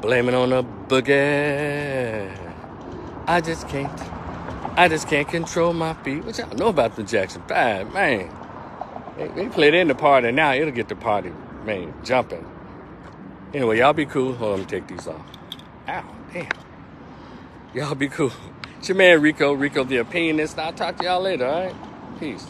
blaming on a boogie. I just can't control my feet. What y'all know about the Jackson 5, man? They play it in the party now. It'll get the party, man, jumping. Anyway, y'all be cool. Hold on, let me take these off. Ow, damn. Y'all be cool. It's your man, Rico the Opinionist. I'll talk to y'all later, all right? Peace.